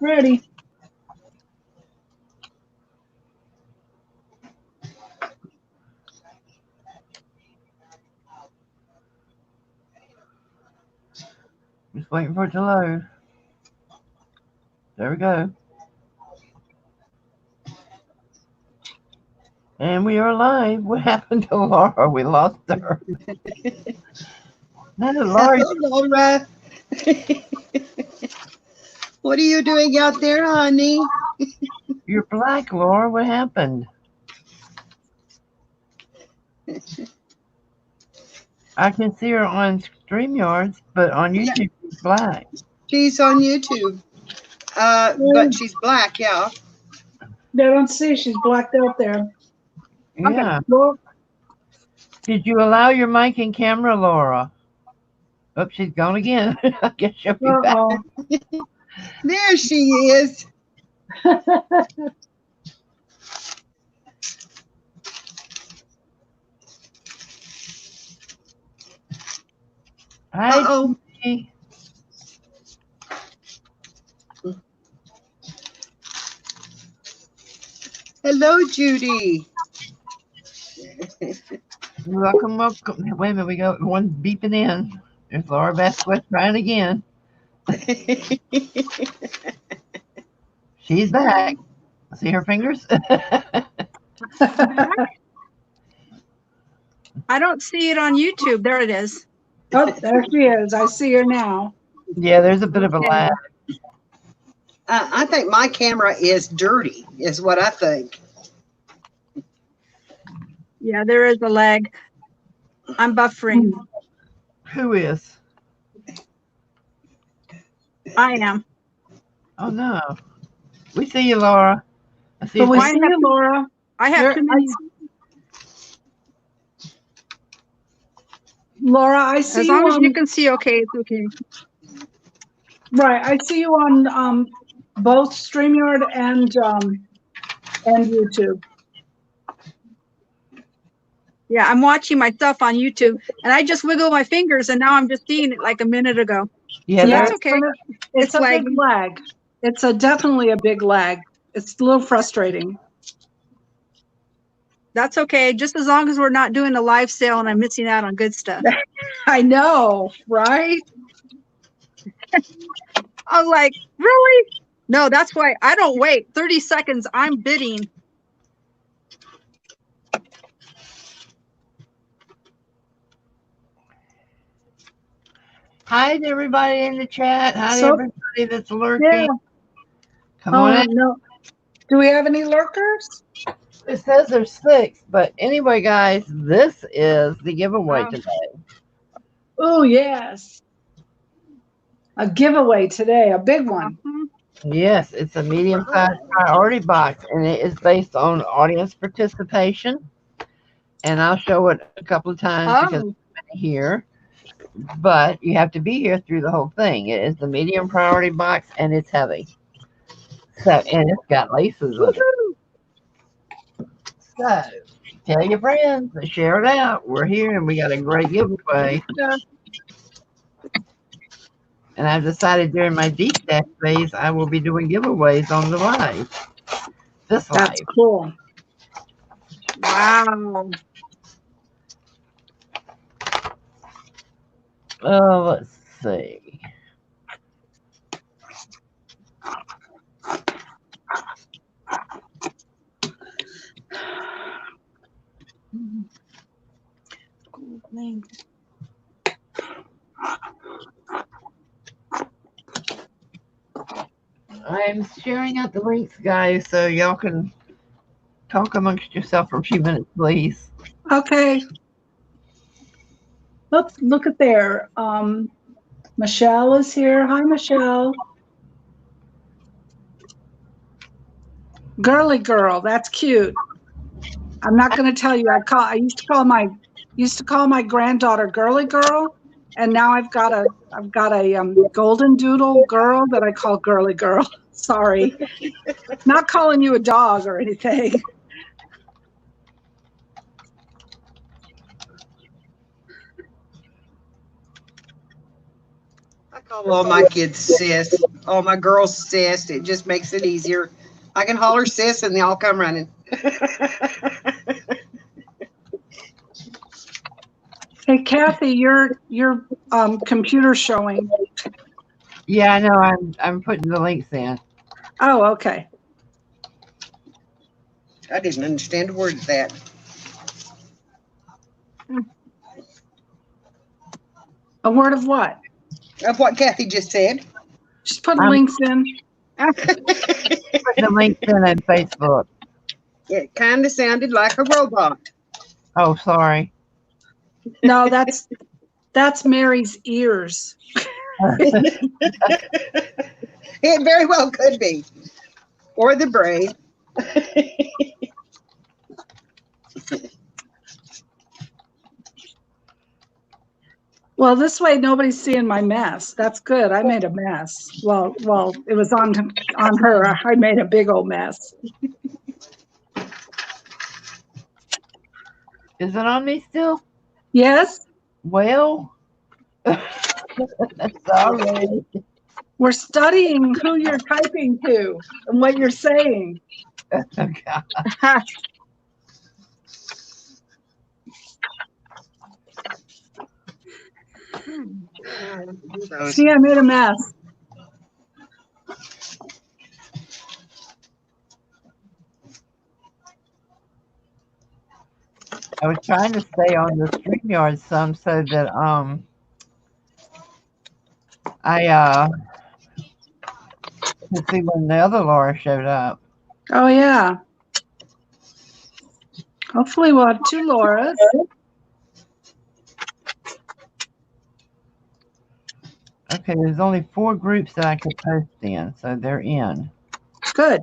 Ready. Just waiting for it to load. There we go. And we are live. What happened to Laura? We lost her. No, Laura, Hello, Laura. What are you doing out there, honey? you're black, Laura. What happened? I can see her on StreamYards, but on Yeah, YouTube she's black. she's on YouTube. But she's black, yeah. They don't see she's blacked out there. Okay. Yeah. Well, Did you allow your mic and camera, Laura? Oh, she's gone again. I guess she'll be back. uh-oh. There she is. Hi, Uh-oh. Judy. Hello, Judy. Welcome, welcome. Wait a minute, we got one beeping in. There's Laura Vasquez trying again. She's back. See her fingers? I don't see it on YouTube. There it is. Oh, there she is. I see her now. Yeah, there's a bit of a Okay. lag. I think my camera is dirty, is what I think. Yeah, there is a lag. I'm buffering. Who is? I am. Oh no. We see you, Laura. I see So we you. Why see not? you, Laura. I have There- too many. Laura, I see As you long as on. you can see, okay, it's okay. Right, I see you on both StreamYard and YouTube. Yeah, I'm watching myself on YouTube, and I just wiggle my fingers, and now I'm just seeing it like a minute ago. Yeah, Yeah, That's there's, okay. It's It's a big lagging. lag. It's definitely a big lag. It's a little frustrating. That's okay. Just as long as we're not doing a live sale and I'm missing out on good stuff. I know, right? I'm like, really? No, that's why I don't wait. 30 seconds, I'm bidding. hi to everybody in the chat. Hi to So- everybody that's lurking. Yeah. Come on in. No. Do we have any lurkers? It says there's 6, but anyway, guys, this is the giveaway Oh. today. Oh, yes. A giveaway today, a big one. Mhm. Yes, it's a medium-sized priority box, and it is based on audience participation. And I'll show it a couple of times because Oh, I'm here, but you have to be here through the whole thing. It is the medium priority box, and it's heavy. So, and it's got laces in it. So, tell your friends, share it out. We're here, and we got a great giveaway. yeah. And I've decided during my deep stash phase, I will be doing giveaways on the live. This That's live. cool. Wow. Oh, let's see. Cool thing. I'm sharing out the links, guys, so y'all can talk amongst yourself for a few minutes, please. Okay. Look at there. Michelle is here. Hi, Michelle. Girly girl, that's cute. I'm not going to tell you. I used to call my granddaughter girly girl, and now I've got a golden doodle girl that I call girly girl. Sorry, not calling you a dog or anything. I call all my kids sis. All my girls sis. It just makes it easier. I can holler sis and they all come running. Hey, Kathy, your computer showing. Yeah, I know. I'm putting the links in. Oh, okay. I didn't understand a word of that. A word of what? Of what Kathy just said. Just put Um, links in. Putting the links in on Facebook. It kind of sounded like a robot. Oh, sorry. No, that's Mary's ears. It very well could be. Or the brain. Well, this way nobody's seeing my mess. That's good. I made a mess. Well, it was on her. I made a big old mess. Is it on me still? Yes, Well, sorry. we're studying who you're typing to and what you're saying. Okay. See, I made a mess. I was trying to stay on the StreamYard some so that I could see when the other Laura showed up. Oh yeah. Hopefully we'll have 2 Lauras. Okay, there's only 4 groups that I could post in, so they're in. Good.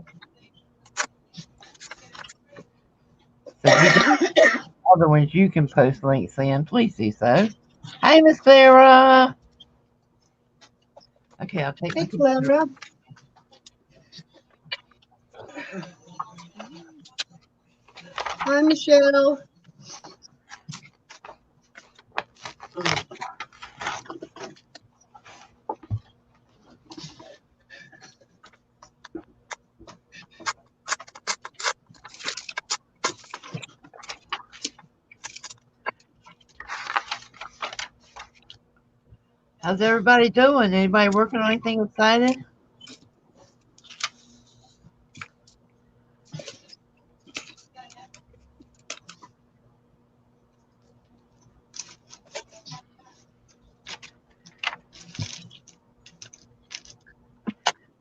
So if you got other ones you can post links in, please do so. Hey, Miss Sarah. Okay, I'll take Hey, my Clara. Hi, Michelle. How's everybody doing? Anybody working on anything exciting?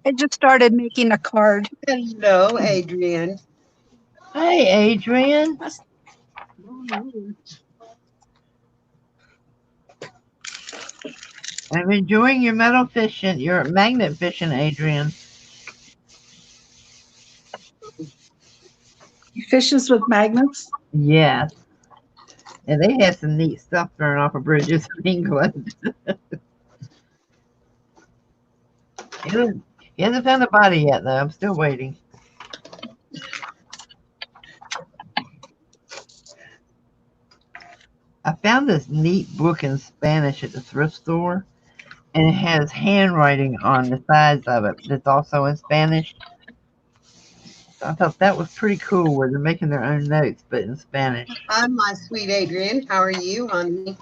I just started making a card. Hello, Adrian. Hey, Adrian. I'm enjoying your metal fishing, your magnet fishing, Adrian. He fishes with magnets. Yes. And they have some neat stuff thrown off of bridges in England. He hasn't found a body yet, though. I'm still waiting. I found this neat book in Spanish at the thrift store, and it has handwriting on the sides of it that's also in Spanish. So I thought that was pretty cool where they're making their own notes, but in Spanish. Hi, my sweet Adrian. How are you, honey?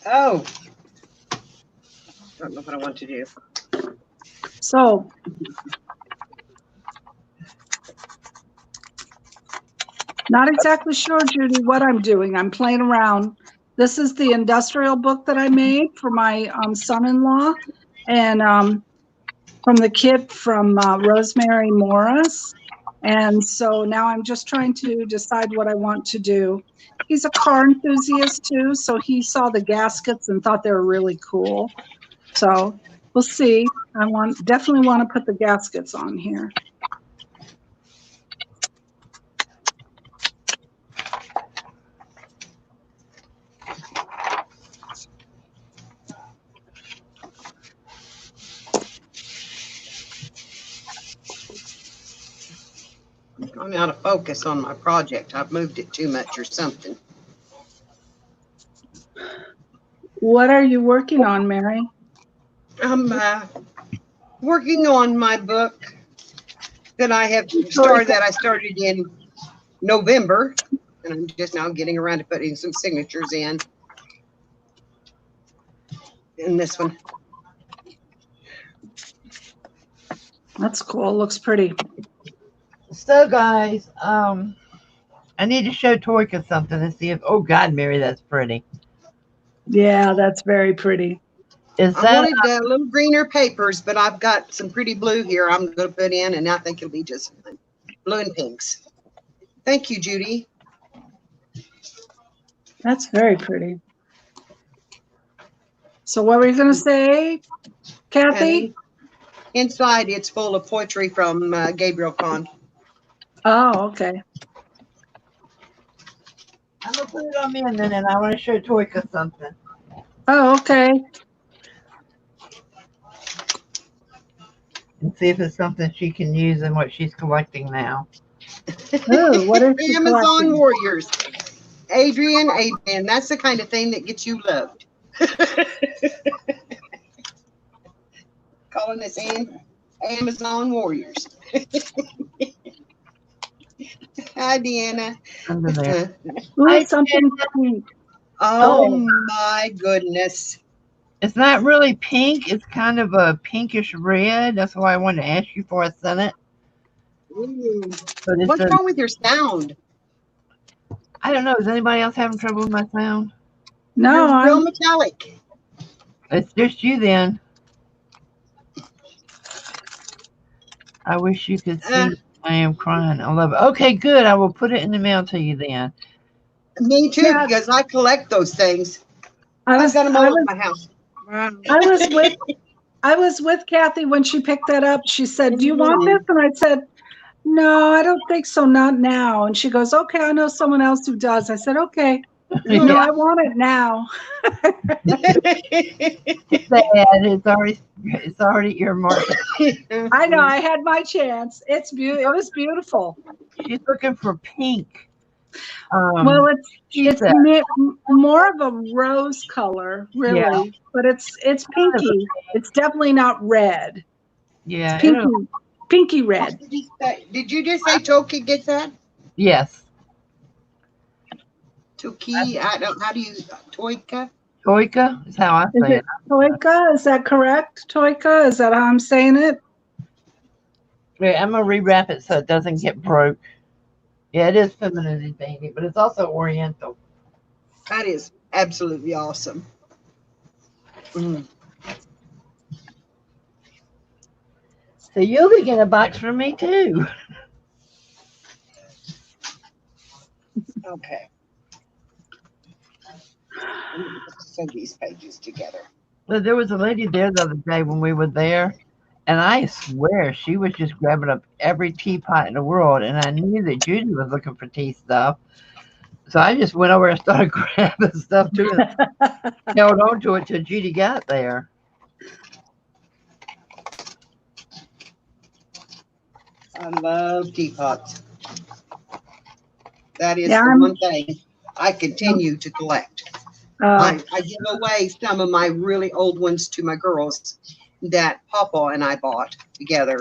Oh. Don't know what I want to do. So not exactly sure, Judy, what I'm doing. I'm playing around. This is the industrial book that I made for my son-in-law, and from the kit from Rosemary Morris. And so now I'm just trying to decide what I want to do. He's a car enthusiast too, so he saw the gaskets and thought they were really cool. So we'll see. I definitely want to put the gaskets on here. I'm out of focus on my project. I've moved it too much or something. What are you working on, Mary? I'm working on my book that I started in November, and I'm just now getting around to putting some signatures in this one. That's cool. Looks pretty. So guys, I need to show Toyka something and see if, oh God, Mary, that's pretty. Yeah, that's very pretty. Is I that, wanted a little greener papers, but I've got some pretty blue here I'm going to put in, and I think it'll be just fine. Blue and pinks. Thank you, Judy. That's very pretty. So what were you going to say, Kathy? And inside, it's full of poetry from Gabriel Kahn. Oh, okay. I'm gonna put it on me and then I want to show Toyka something. Oh, okay. And see if it's something she can use in what she's collecting now. Oh, what is she Amazon collecting? Warriors. Adrian, that's the kind of thing that gets you loved. Calling us Amazon Warriors. Hi, Deanna. Under there. Ooh, something pink. Oh my goodness. It's not really pink. It's kind of a pinkish red. That's why I wanted to ask you for. I sent it. Ooh. But it's What's wrong with your sound? I don't know. Is anybody else having trouble with my sound? No, You're real I'm, metallic. It's just you then. I wish you could see. I am crying. I love it. Okay, good. I will put it in the mail to you then. Me too, Yeah. because I collect those things. I I've was, got them I all was, at my house. I was with Kathy when she picked that up. She said, "Do you want this?" And I said, "No, I don't think so. Not now." And she goes, "Okay, I know someone else who does." I said, "Okay." No, Yeah. I want it now. It's already earmarked. I know. I had my chance. It was beautiful. She's looking for pink. Well, it's said- more of a rose color, really, Yeah. but it's pinky. It's definitely not red. Yeah. It's pinky red. Did you just say Toki gets that? Yes. Toki, I don't, how do you, Toika? Toyka is how I Is say it Toyka? Is that correct? Toyka? Is that how I'm saying it? Wait, I'm gonna rewrap it so it doesn't get broke. Yeah, it is feminine and dainty, but it's also oriental. That is absolutely awesome. Mm. So you'll be getting a box from me too. Okay. Sew these pages together. Well, there was a lady there the other day when we were there, and I swear she was just grabbing up every teapot in the world, and I knew that Judy was looking for tea stuff. So I just went over and started grabbing stuff too and held on to it till Judy got there. I love teapots. That is Yeah, the one thing I continue to collect. I give away some of my really old ones to my girls that Papa and I bought together.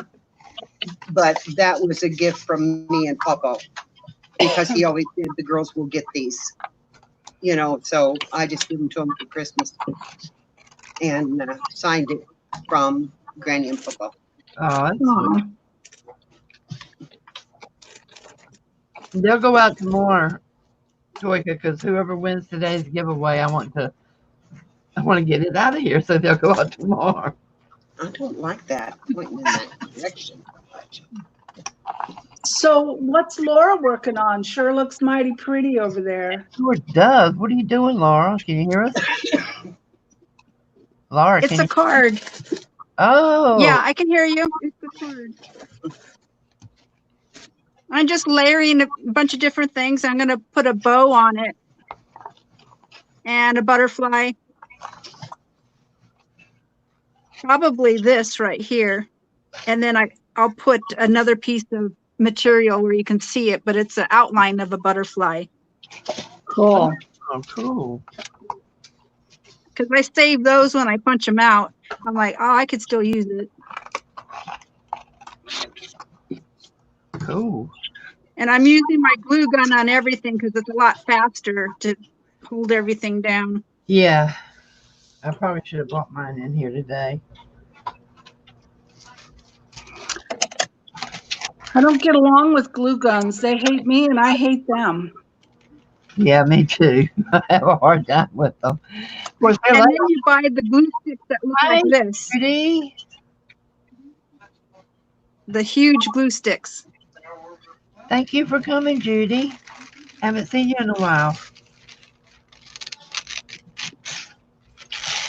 But that was a gift from me and Papa because he always said the girls will get these, you know, so I just gave them to them for Christmas and signed it from Granny and Papa. Oh, that's sweet. They'll go out to more, Toyka, because whoever wins today's giveaway, I want to get it out of here, so they'll go out tomorrow. I don't like that pointing in that direction. So what's Laura working on? Sure looks mighty pretty over there. Sure does. What are you doing, Laura? Can you hear us? Laura, It's a card. Oh. Yeah, I can hear you. It's a card. I'm just layering a bunch of different things. I'm going to put a bow on it and a butterfly. Probably this right here. And then I'll put another piece of material where you can see it, but it's an outline of a butterfly. Cool. Oh, cool. Because I save those when I punch them out. I'm like, oh, I could still use it. Cool. And I'm using my glue gun on everything because it's a lot faster to hold everything down. Yeah. I probably should have brought mine in here today. I don't get along with glue guns. They hate me and I hate them. Yeah, me too. I have a hard time with them. Of course, they're And like, then you buy the glue sticks that look like this, Judy. the huge glue sticks. Thank you for coming, Judy. Haven't seen you in a while.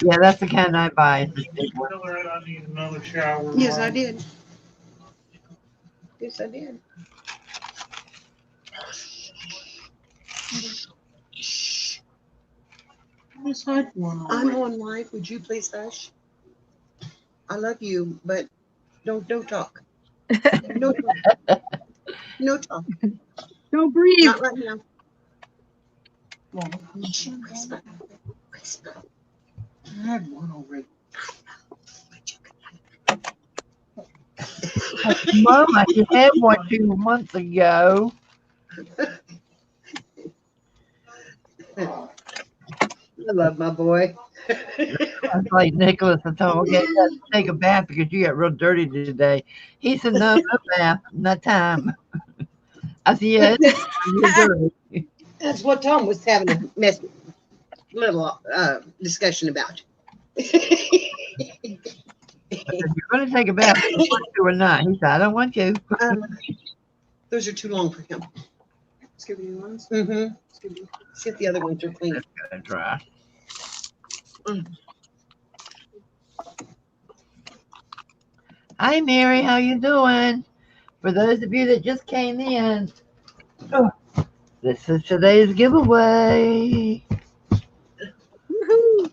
Yeah, that's the kind I buy. Is the big one. Tell her I need another shower. Yes, I did. Yes, I did. Just had one I'm already. on live. Would you please hush? I love you, but don't talk. No talk. No talk. Don't breathe. Not right now. Well, Whisper. Whisper. I had one already. Mama, you had one 2 months ago. I love my boy. It's like Nicholas, I told him, okay, you got to take a bath because you got real dirty today. He said, no bath, not time. I said, yeah, you're dirty. That's what Tom was having a little discussion about. I said, you're going to take a bath, whether you want to or not. He said, I don't want you. Those are too long for him. Scooby ones. Mm-hmm. Scooby. See if the other ones are clean. Gotta dry. Hi, Mary. How you doing? For those of you that just came in, this is today's giveaway. Woohoo.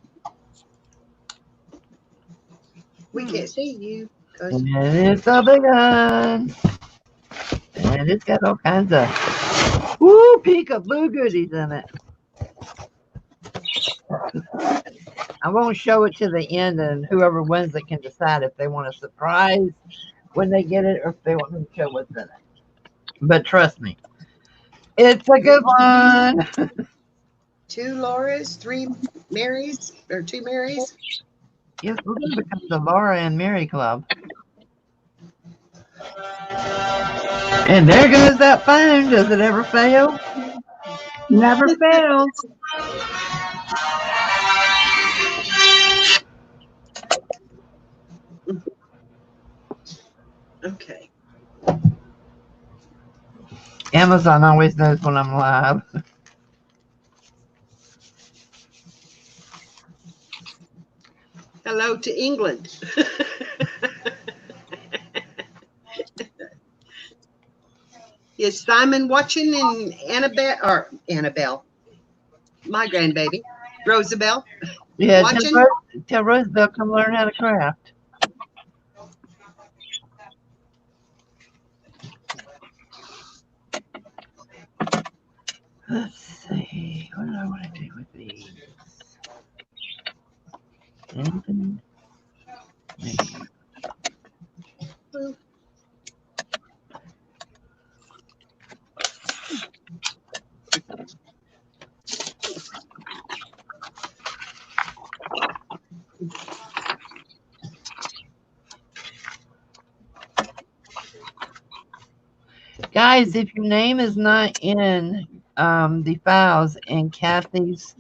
We can't see you. 'Cause And it's a big one. And it's got all kinds of peekaboo goodies in it. I won't show it to the end, and whoever wins it can decide if they want a surprise when they get it or if they want me to show what's in it. But trust me, it's a good one. 2 Lauras, 3 Marys, or 2 Marys. Yes, we're going to become the Laura and Mary Club. And there goes that phone. Does it ever fail? Never fails. Okay. Amazon always knows when I'm live. Hello to England. Is Simon watching and Annabelle, my grandbaby, Rosabelle? Yeah, Watching? tell Rosabelle come learn how to craft. Let's see, what do I want to do with these? Anything? Maybe. Guys, if your name is not in the files in Kathy's,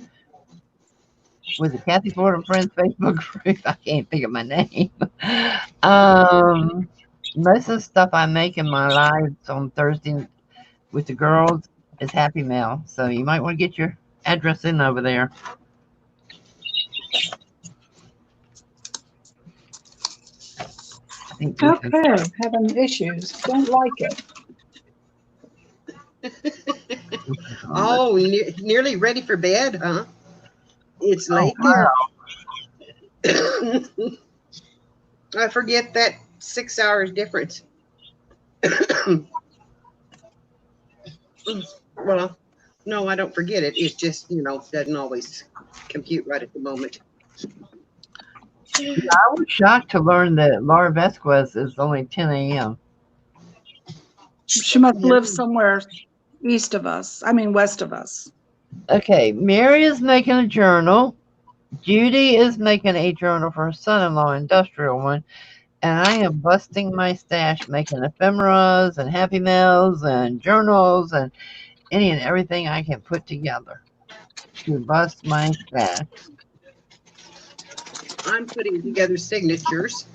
was it Kathy Ford and Friends Facebook group? I can't think of my name. Most of the stuff I make in my lives on Thursday with the girls is Happy Mail. So you might want to get your address in over there. I think this is- Okay, having issues. Don't like it. Oh, nearly ready for bed, huh? It's Oh, late wow. there. I forget that 6 hours difference. Well, no, I don't forget it. It's just, doesn't always compute right at the moment. I was shocked to learn that Laura Vasquez is only 10 a.m. She must Yeah. live somewhere west of us. Okay, Mary is making a journal. Judy is making a journal for her son-in-law, industrial one. And I am busting my stash making ephemeras and happy mails and journals and any and everything I can put together to bust my stash. I'm putting together signatures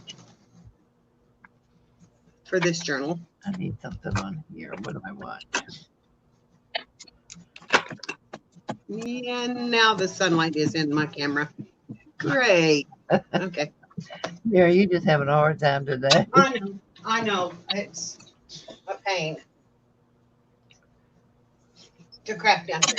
for this journal. I need something on here. What do I want? And now the sunlight is in my camera. Great. Okay. Mary, you just having a hard time today. I know. It's a pain to craft down here.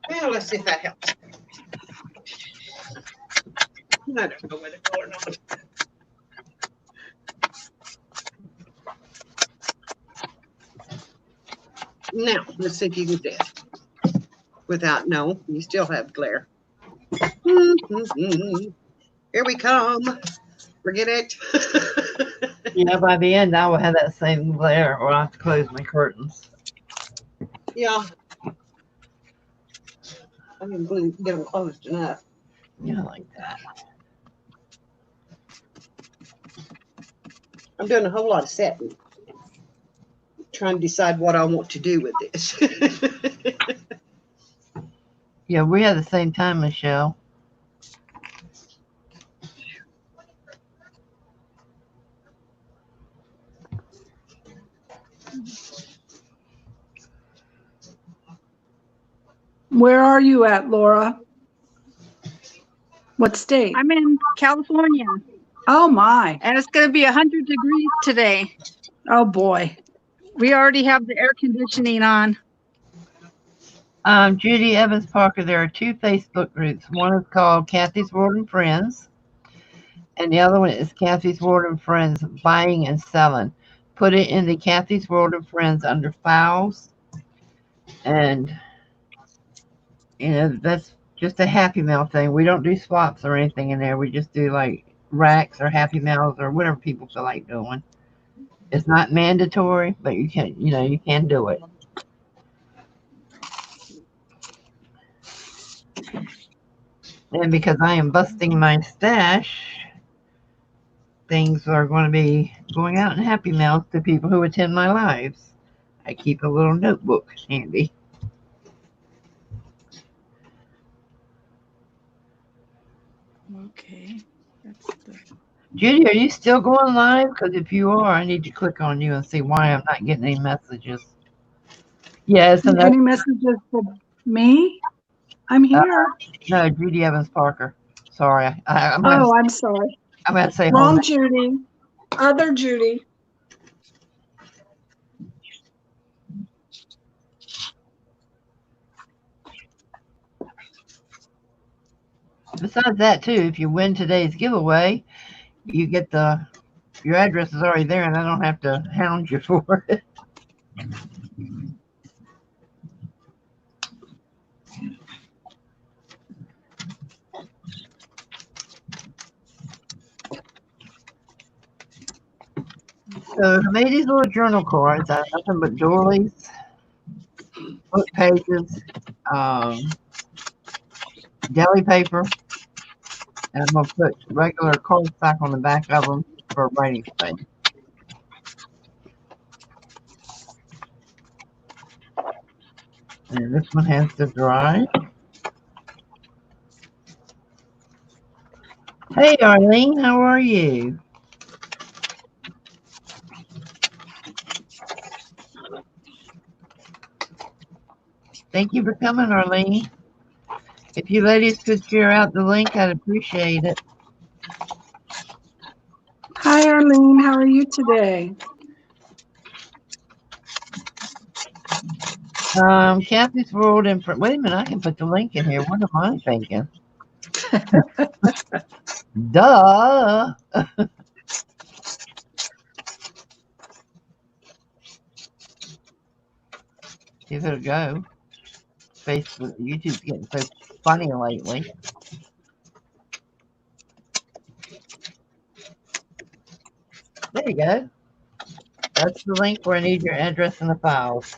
Well, let's see if that helps. I don't know whether it will or not. Now, let's see if you can see it. Without, no, you still have glare. Here we come. Forget it. Yeah, by the end, I will have that same glare, or I'll have to close my curtains. Yeah. I didn't get them closed enough. Yeah, like that. I'm doing a whole lot of setting. Trying to decide what I want to do with this. Yeah, we have the same time, Michelle. Where are you at, Laura? What state? I'm in California, Oh my. and it's going to be 100 degrees today. Oh boy. We already have the air conditioning on. Judy Evans Parker, there are two Facebook groups. One is called Kathy's World and Friends, and the other one is Kathy's World and Friends Buying and Selling. Put it in the Kathy's World and Friends under Files, and that's just a Happy Mail thing. We don't do swaps or anything in there. We just do like racks or Happy Mails or whatever people feel like doing. It's not mandatory, but you can do it. And because I am busting my stash, things are going to be going out in Happy Mails to people who attend my lives. I keep a little notebook handy. Okay. Judy, are you still going live? Because if you are, I need to click on you and see why I'm not getting any messages. Yes, and Any messages for me? I'm here. no, Judy Evans Parker. Sorry, I'm I'm sorry. I'm going to say Wrong home. Judy. Other Judy. Besides that, too, if you win today's giveaway, you get your address is already there, and I don't have to hound you for it. So I made these little journal cards out of nothing but doilies, book pages, deli paper, and I'm going to put regular cardstock on the back of them for writing space. And this one has to dry. Hey, Arlene, how are you? Thank you for coming, Arlene. If you ladies could share out the link, I'd appreciate it. Hi, Arlene. How are you today? Kathy's World in front. Wait a minute, I can put the link in here. What am I thinking? Duh. Give it a go. Facebook, YouTube's getting so funny lately. There you go. That's the link where I need your address and the files.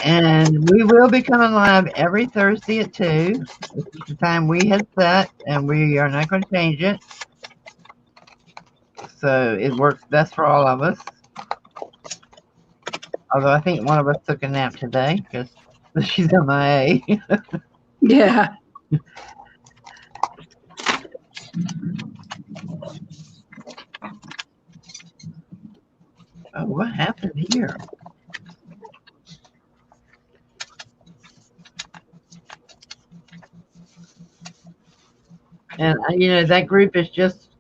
And we will be coming live every Thursday at 2. This is the time we had set, and we are not going to change it. So it works best for all of us. Although I think one of us took a nap today because she's MIA. Yeah. Oh, what happened here? And you know, that group is just,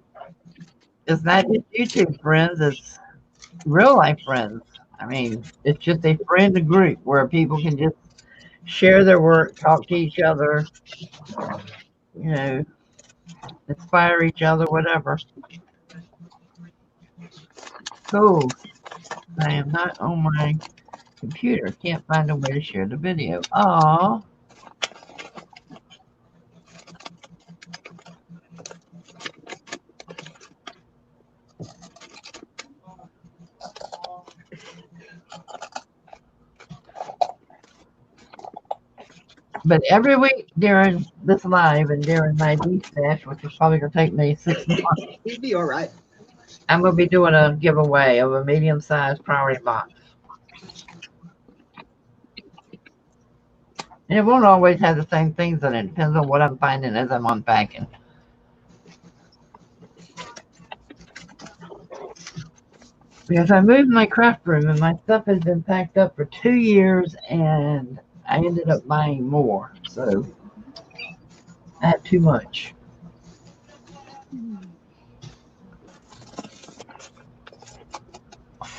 it's not just YouTube friends, it's real life friends. I mean, it's just a friend group where people can just share their work, talk to each other, you know, inspire each other, whatever. Cool. I am not on my computer. Can't find a way to share the video. Aww. But every week during this live and during my D-Stash, which is probably going to take me 6 months, You'd be all right. I'm going to be doing a giveaway of a medium-sized priority box. And it won't always have the same things in it. It depends on what I'm finding as I'm unpacking. Because I moved my craft room and my stuff has been packed up for 2 years and I ended up buying more. So I had too much.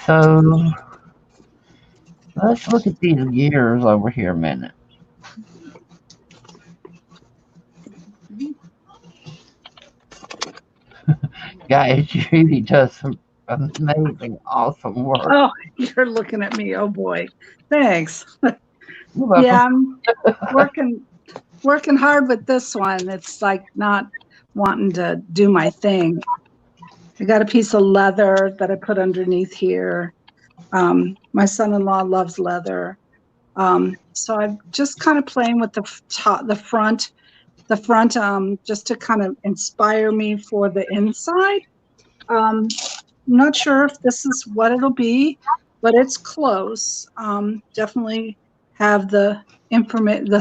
So let's look at these gears over here a minute. Guys, Judy does some amazing, awesome work. Oh, you're looking at me. Oh boy. Thanks. You're welcome. Yeah, I'm working hard with this one. It's like not wanting to do my thing. I got a piece of leather that I put underneath here. My son-in-law loves leather. So I'm just kind of playing with the front, just to kind of inspire me for the inside. I'm not sure if this is what it'll be, but it's close. Definitely have the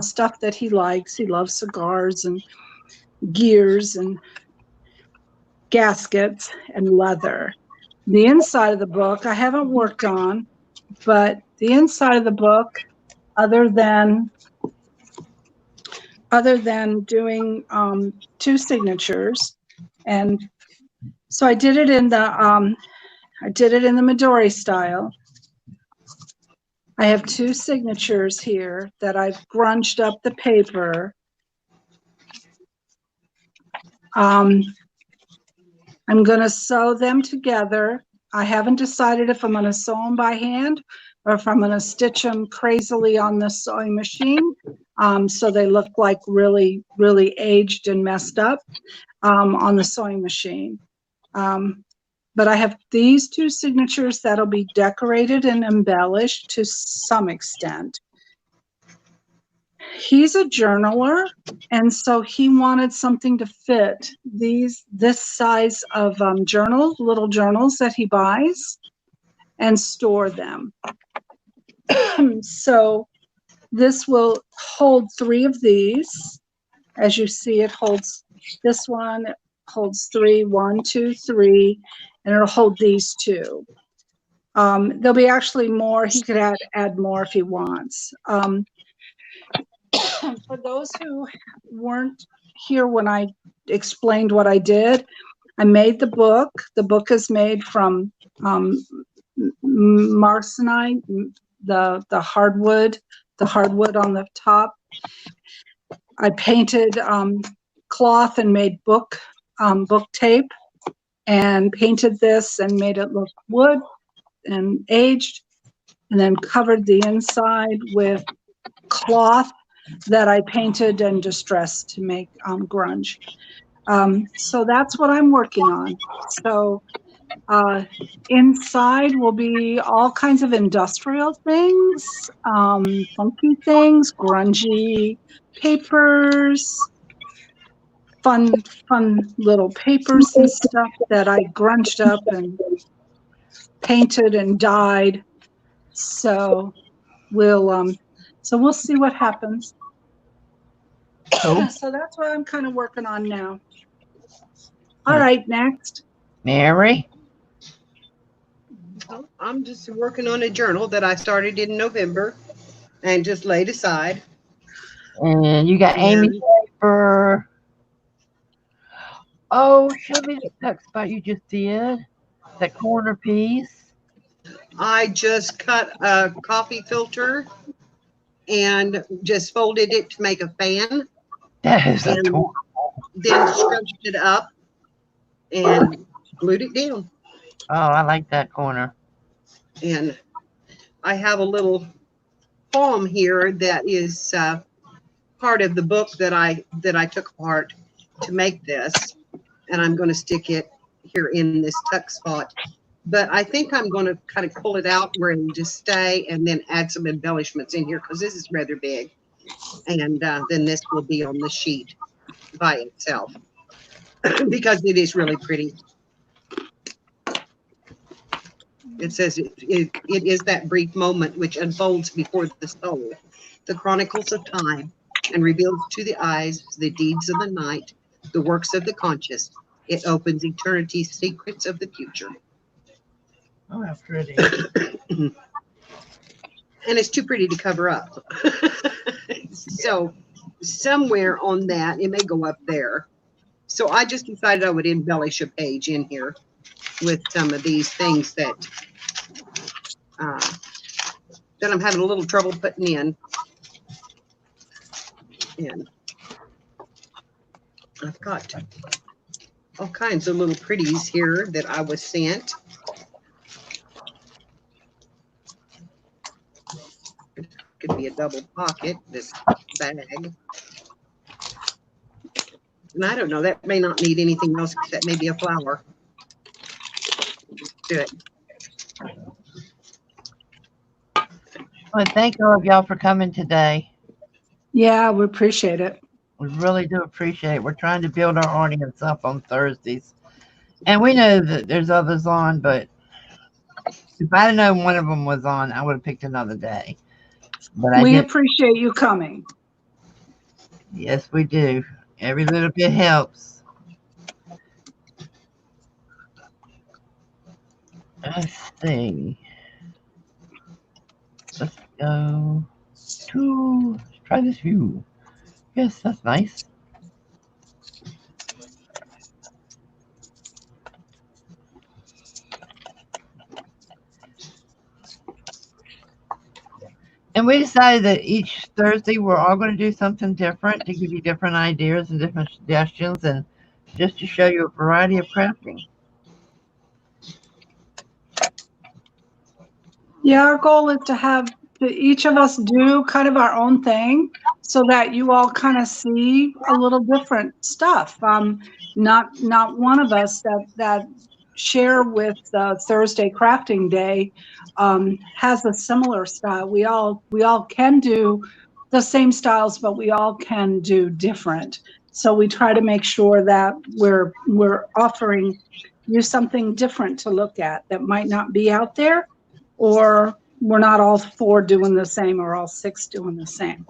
stuff that he likes. He loves cigars and gears and gaskets and leather. The inside of the book I haven't worked on, but the inside of the book, other than doing 2 signatures, and so I did it in the Midori style. I have 2 signatures here that I've grunged up the paper. I'm going to sew them together. I haven't decided if I'm going to sew them by hand or if I'm going to stitch them crazily on the sewing machine, so they look like really, really aged and messed up on the sewing machine. But I have these 2 signatures that'll be decorated and embellished to some extent. He's a journaler, and so he wanted something to fit this size of little journals that he buys and store them. So this will hold 3 of these. As you see, it holds this one, it holds 3, 1, 2, 3, and it'll hold these 2. There'll be actually more. He could add more if he wants. For those who weren't here when I explained what I did, I made the book. The book is made from marsinite, the hardwood on the top. I painted cloth and made book tape, and painted this and made it look wood and aged, and then covered the inside with cloth that I painted and distressed to make grunge. So that's what I'm working on. So inside will be all kinds of industrial things, funky things, grungy papers, fun little papers and stuff that I grunged up and painted and dyed. So we'll see what happens. Cool. So that's what I'm kind of working on now. All right, next. Mary? I'm just working on a journal that I started in November and just laid aside. And you got Amy paper. Oh, show me the text spot you just did. That corner piece. I just cut a coffee filter and just folded it to make a fan. That is And adorable. then scrunched it up and glued it down. Oh, I like that corner. And I have a little poem here that is part of the book that I took apart to make this, and I'm going to stick it here in this tuck spot. But I think I'm going to kind of pull it out where it will just stay, and then add some embellishments in here because this is rather big, and then this will be on the sheet by itself because it is really pretty. It says it is that brief moment which unfolds before the soul, the chronicles of time, and reveals to the eyes the deeds of the night, the works of the conscious. It opens eternity's secrets of the future. Oh, how pretty. And it's too pretty to cover up. So somewhere on that, it may go up there. So I just decided I would embellish a page in here with some of these things that I'm having a little trouble putting in. And I've got all kinds of little pretties here that I was sent. Could be a double pocket, this bag. And I don't know, that may not need anything else except maybe a flower. Do it. Well, thank all of y'all for coming today. Yeah, we appreciate it. We really do appreciate it. We're trying to build our audience up on Thursdays. And we know that there's others on, but if I'd have known one of them was on, I would have picked another day. But We appreciate you coming. Yes, we do. Every little bit helps. Let's see. Let's go to, let's try this view. Yes, that's nice. And we decided that each Thursday we're all going to do something different to give you different ideas and different suggestions and just to show you a variety of crafting. Yeah, our goal is to have each of us do kind of our own thing so that you all kind of see a little different stuff. Not one of us that share with Thursday Crafting Day has a similar style. We all can do the same styles, but we all can do different. So we try to make sure that we're offering you something different to look at that might not be out there, or we're not all four doing the same or all six doing the same.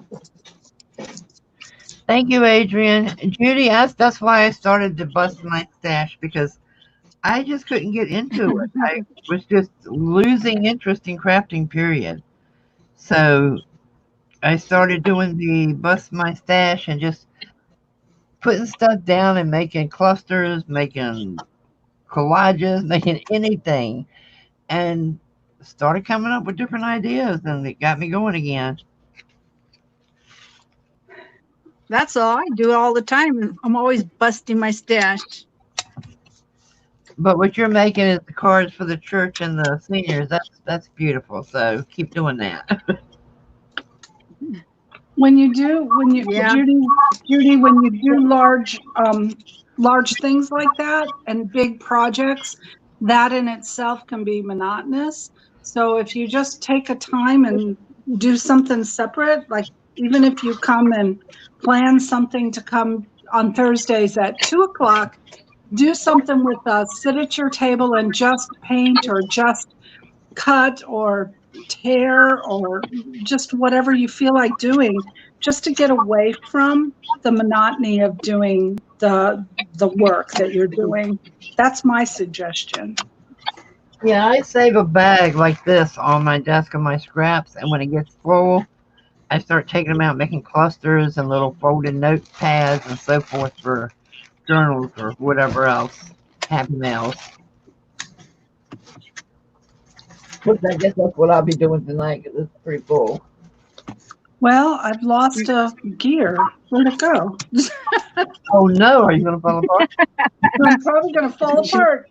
Thank you, Adrian. Judy, that's why I started to bust my stash, because I just couldn't get into it. I was just losing interest in crafting, period. So I started doing the bust my stash and just putting stuff down and making clusters, making collages, making anything, and started coming up with different ideas, and it got me going again. That's all. I do it all the time. I'm always busting my stash. But what you're making is the cards for the church and the seniors. That's beautiful. So keep doing that. When you Yeah. Judy, when you do large things like that and big projects, that in itself can be monotonous. So if you just take a time and do something separate, like even if you come and plan something to come on Thursdays at 2:00, do something with a sit at your table and just paint or just cut or tear or just whatever you feel like doing, just to get away from the monotony of doing the work that you're doing. That's my suggestion. Yeah, I save a bag like this on my desk of my scraps, and when it gets full, I start taking them out, making clusters and little folded notepads and so forth for journals or whatever else. Happy mails. Which I guess that's what I'll be doing tonight because it's pretty full. Well, I've lost a gear. Where'd it go? Oh no, are you going to fall apart? I'm probably going to fall apart.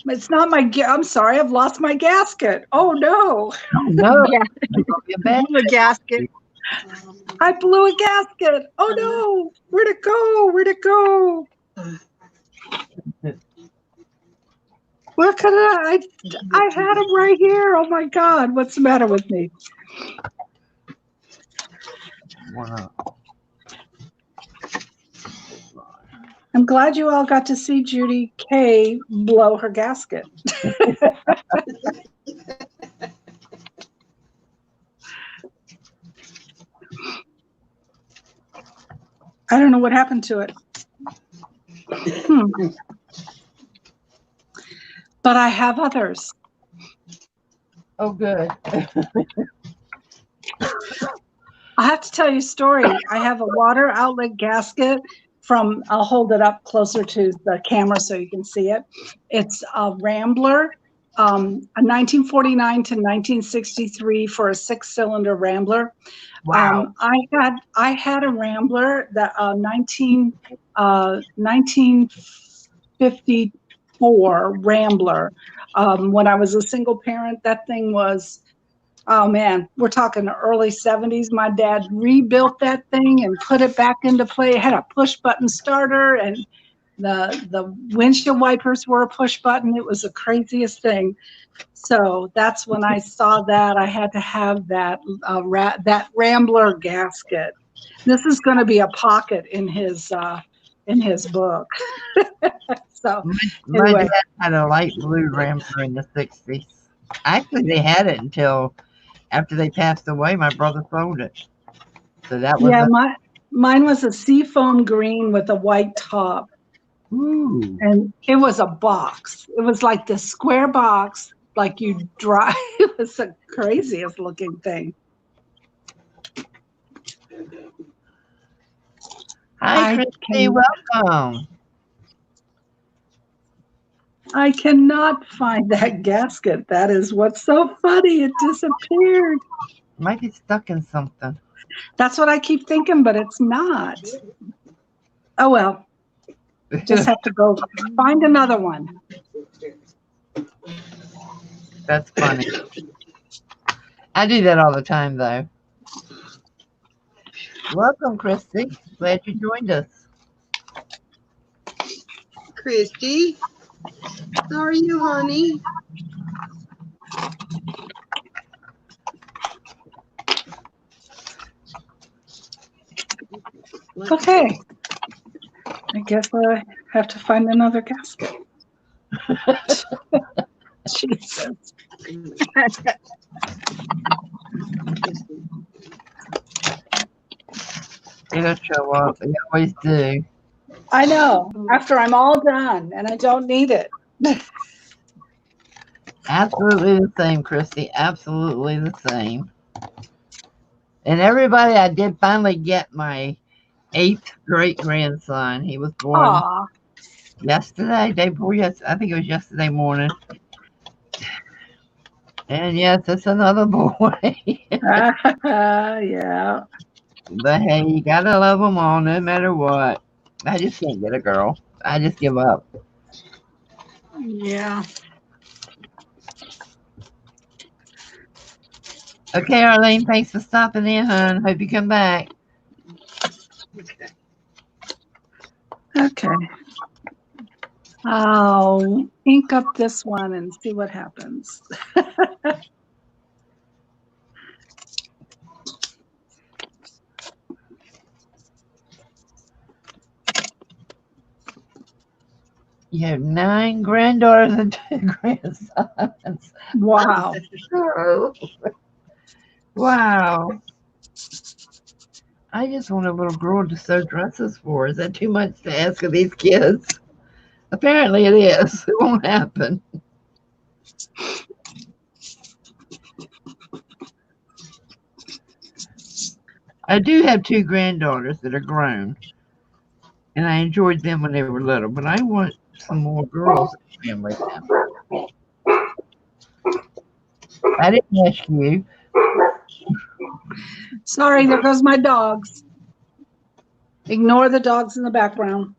It's not my gear. I'm sorry. I've lost my gasket. Oh no. Oh no. Yeah. It's gonna be a bad The gasket. I blew a gasket. Oh no. Where'd it go? Where'd it go? Where could I had him right here. Oh my God. What's the matter with me? Wow. I'm glad you all got to see Judy K blow her gasket. I don't know what happened to it. But I have others. Oh, good. I have to tell you a story. I have a water outlet gasket from, I'll hold it up closer to the camera so you can see it. It's a Rambler, a 1949 to 1963 for a 6-cylinder Rambler. Wow. I had a Rambler that 1954 Rambler. When I was a single parent, that thing was, oh man, we're talking the early 70s. My dad rebuilt that thing and put it back into play. It had a push button starter and the windshield wipers were a push button. It was the craziest thing. So that's when I saw that I had to have that that Rambler gasket. This is going to be a pocket in his book. So My anyway. dad had a light blue Rambler in the 60s. Actually, they had it until after they passed away. My brother sold it. So that was mine was a seafoam green with a white top. Ooh. And it was a box. It was like this square box, like you drive. It was the craziest looking thing. Hi, Christy. Welcome. I cannot find that gasket. That is what's so funny. It disappeared. Might be stuck in something. That's what I keep thinking, but it's not. Oh, well. Just have to go find another one. That's funny. I do that all the time, though. Welcome, Christy. Glad you joined us. Christy, how are you, honey? Okay. I guess I have to find another gasket. Jesus. It'll show up. They always do. I know. After I'm all done and I don't need it. Absolutely the same, Christy. Absolutely the same. And everybody, I did finally get my 8th great-grandson. He was born Aw. yesterday, day before yesterday. I think it was yesterday morning. And yes, it's another boy. Yeah. But hey, you gotta love them all, no matter what. I just can't get a girl. I just give up. Yeah. Okay, Arlene, thanks for stopping in, hon. Hope you come back. Okay. Okay. I'll ink up this one and see what happens. You have 9 granddaughters and 2 grandsons. Wow. Oh, wow. I just want a little girl to sew dresses for. Is that too much to ask of these kids? Apparently it is. It won't happen. I do have 2 granddaughters that are grown, and I enjoyed them when they were little, but I want some more girls in the family now. I didn't ask you. Sorry, there goes my dogs. Ignore the dogs in the background.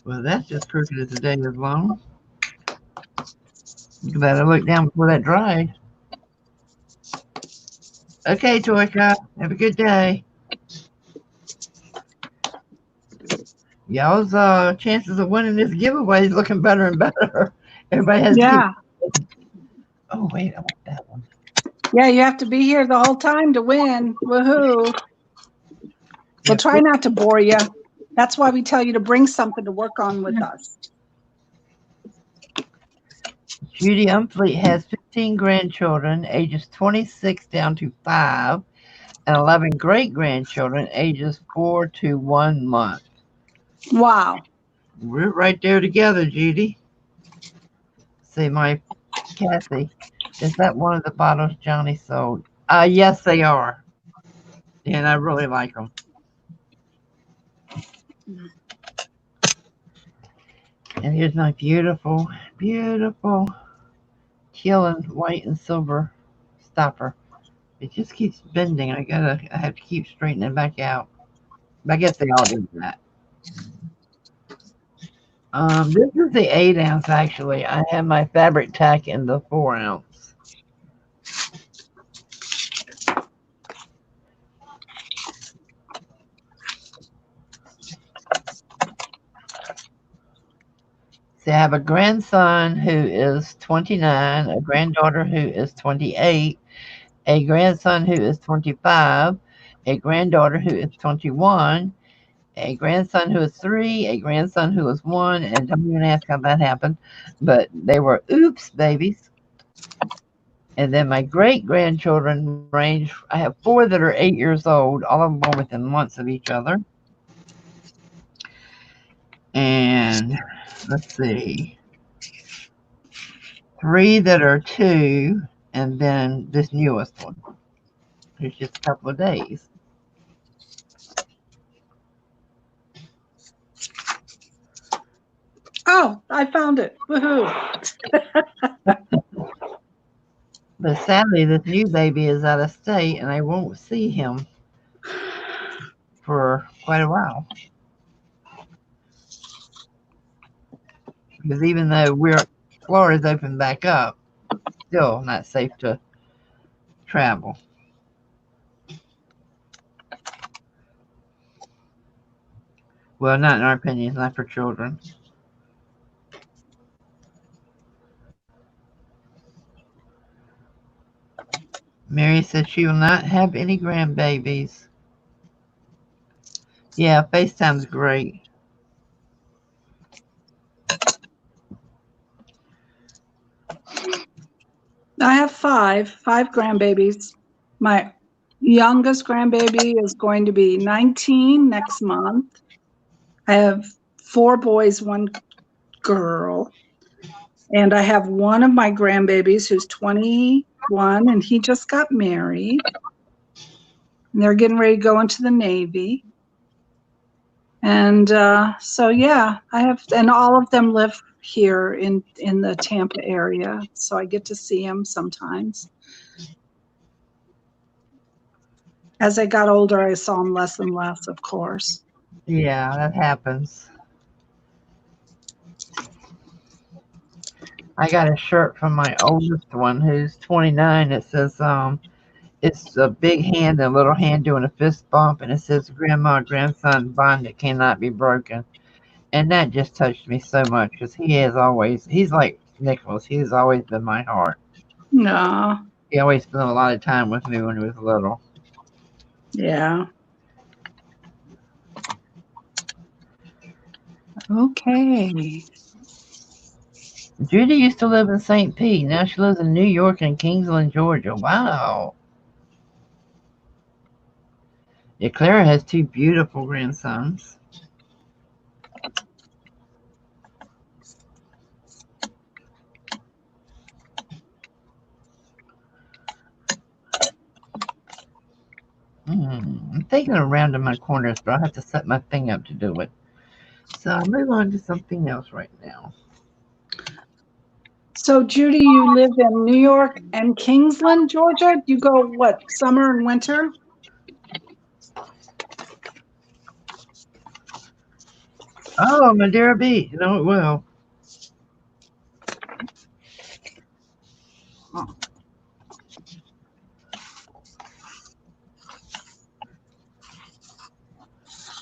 Well, that's just crooked as the day is long. You better look down before that dried. Okay, Toyka, have a good day. Y'all's chances of winning this giveaway is looking better and better. Everybody has to keep. Yeah. Oh, wait, I want that one. Yeah, you have to be here the whole time to win. Woohoo. We'll try not to bore you. That's why we tell you to bring something to work on with us. Judy Umfleet has 15 grandchildren, ages 26 down to 5, and 11 great-grandchildren, ages 4 to 1 month. Wow. We're right there together, Judy. See, my Kathy, is that one of the bottles Johnny sold? Yes, they are. And I really like them. And here's my beautiful, beautiful teal and white and silver stopper. It just keeps bending. I have to keep straightening it back out. I guess they all do that. This is the 8 ounce actually. I have my fabric tack in the 4 ounce. See, I have a grandson who is 29, a granddaughter who is 28, a grandson who is 25, a granddaughter who is 21, a grandson who is 3, a grandson who is 1, and don't even ask how that happened, but they were oops babies. And then my great grandchildren range, I have 4 that are 8 years old, all of them born within months of each other. And let's see, 3 that are 2, and then this newest one. It's just a couple of days. Oh, I found it. Woohoo. But sadly, this new baby is out of state, and I won't see him for quite a while. Because even though Florida's opened back up, still not safe to travel. Well, not in our opinion, not for children. Mary says she will not have any grandbabies. Yeah, FaceTime's great. I have five grandbabies. My youngest grandbaby is going to be 19 next month. I have 4 boys, 1 girl. And I have one of my grandbabies who's 21 and he just got married. And they're getting ready to go into the Navy. And so, yeah, I have, and all of them live here in the Tampa area. So I get to see them sometimes. As I got older, I saw them less and less, of course. Yeah, that happens. I got a shirt from my oldest one who's 29. It says, it's a big hand and a little hand doing a fist bump, and it says, Grandma, grandson, bond that cannot be broken. And that just touched me so much because he's like Nicholas. He's always been my heart. No, He always spent a lot of time with me when he was little. yeah. Okay. Judy used to live in St. Pete. Now she lives in New York and Kingsland, Georgia. Wow. Yeah, Clara has 2 beautiful grandsons. I'm taking a round in my corners, but I'll have to set my thing up to do it. So I'll move on to something else right now. So, Judy, you live in New York and Kingsland, Georgia? You go, what, summer and winter? Oh, Madeira Beach. You know it well.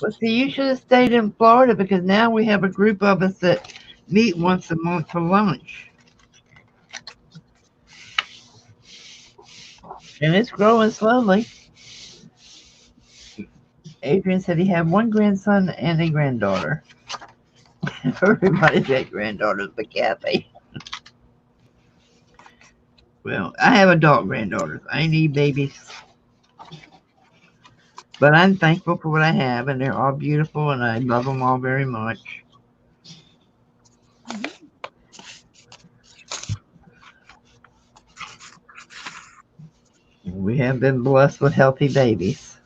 Well, see, you should have stayed in Florida because now we have a group of us that meet once a month for lunch. And it's growing slowly. Adrian said he had 1 grandson and a granddaughter. Everybody's got granddaughters but Kathy. Well, I have adult granddaughters. I need babies. But I'm thankful for what I have, and they're all beautiful, and I love them all very much. We have been blessed with healthy babies.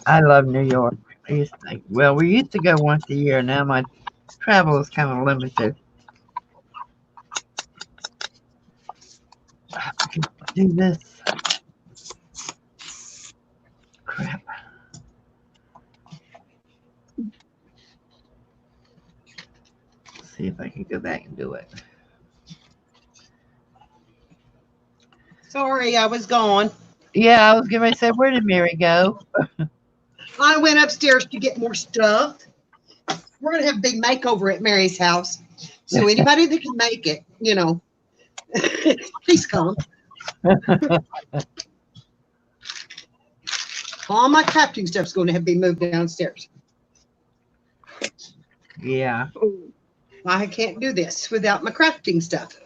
I love New York. We used to go once a year. Now my travel is kind of limited. Do this. Crap. See if I can go back and do it. Sorry, I was gone. Yeah, I was getting ready to say, where did Mary go? I went upstairs to get more stuff. We're going to have a big makeover at Mary's house. So anybody that can make it, please come. All my crafting stuff's going to have to be moved downstairs. Yeah. I can't do this without my crafting stuff.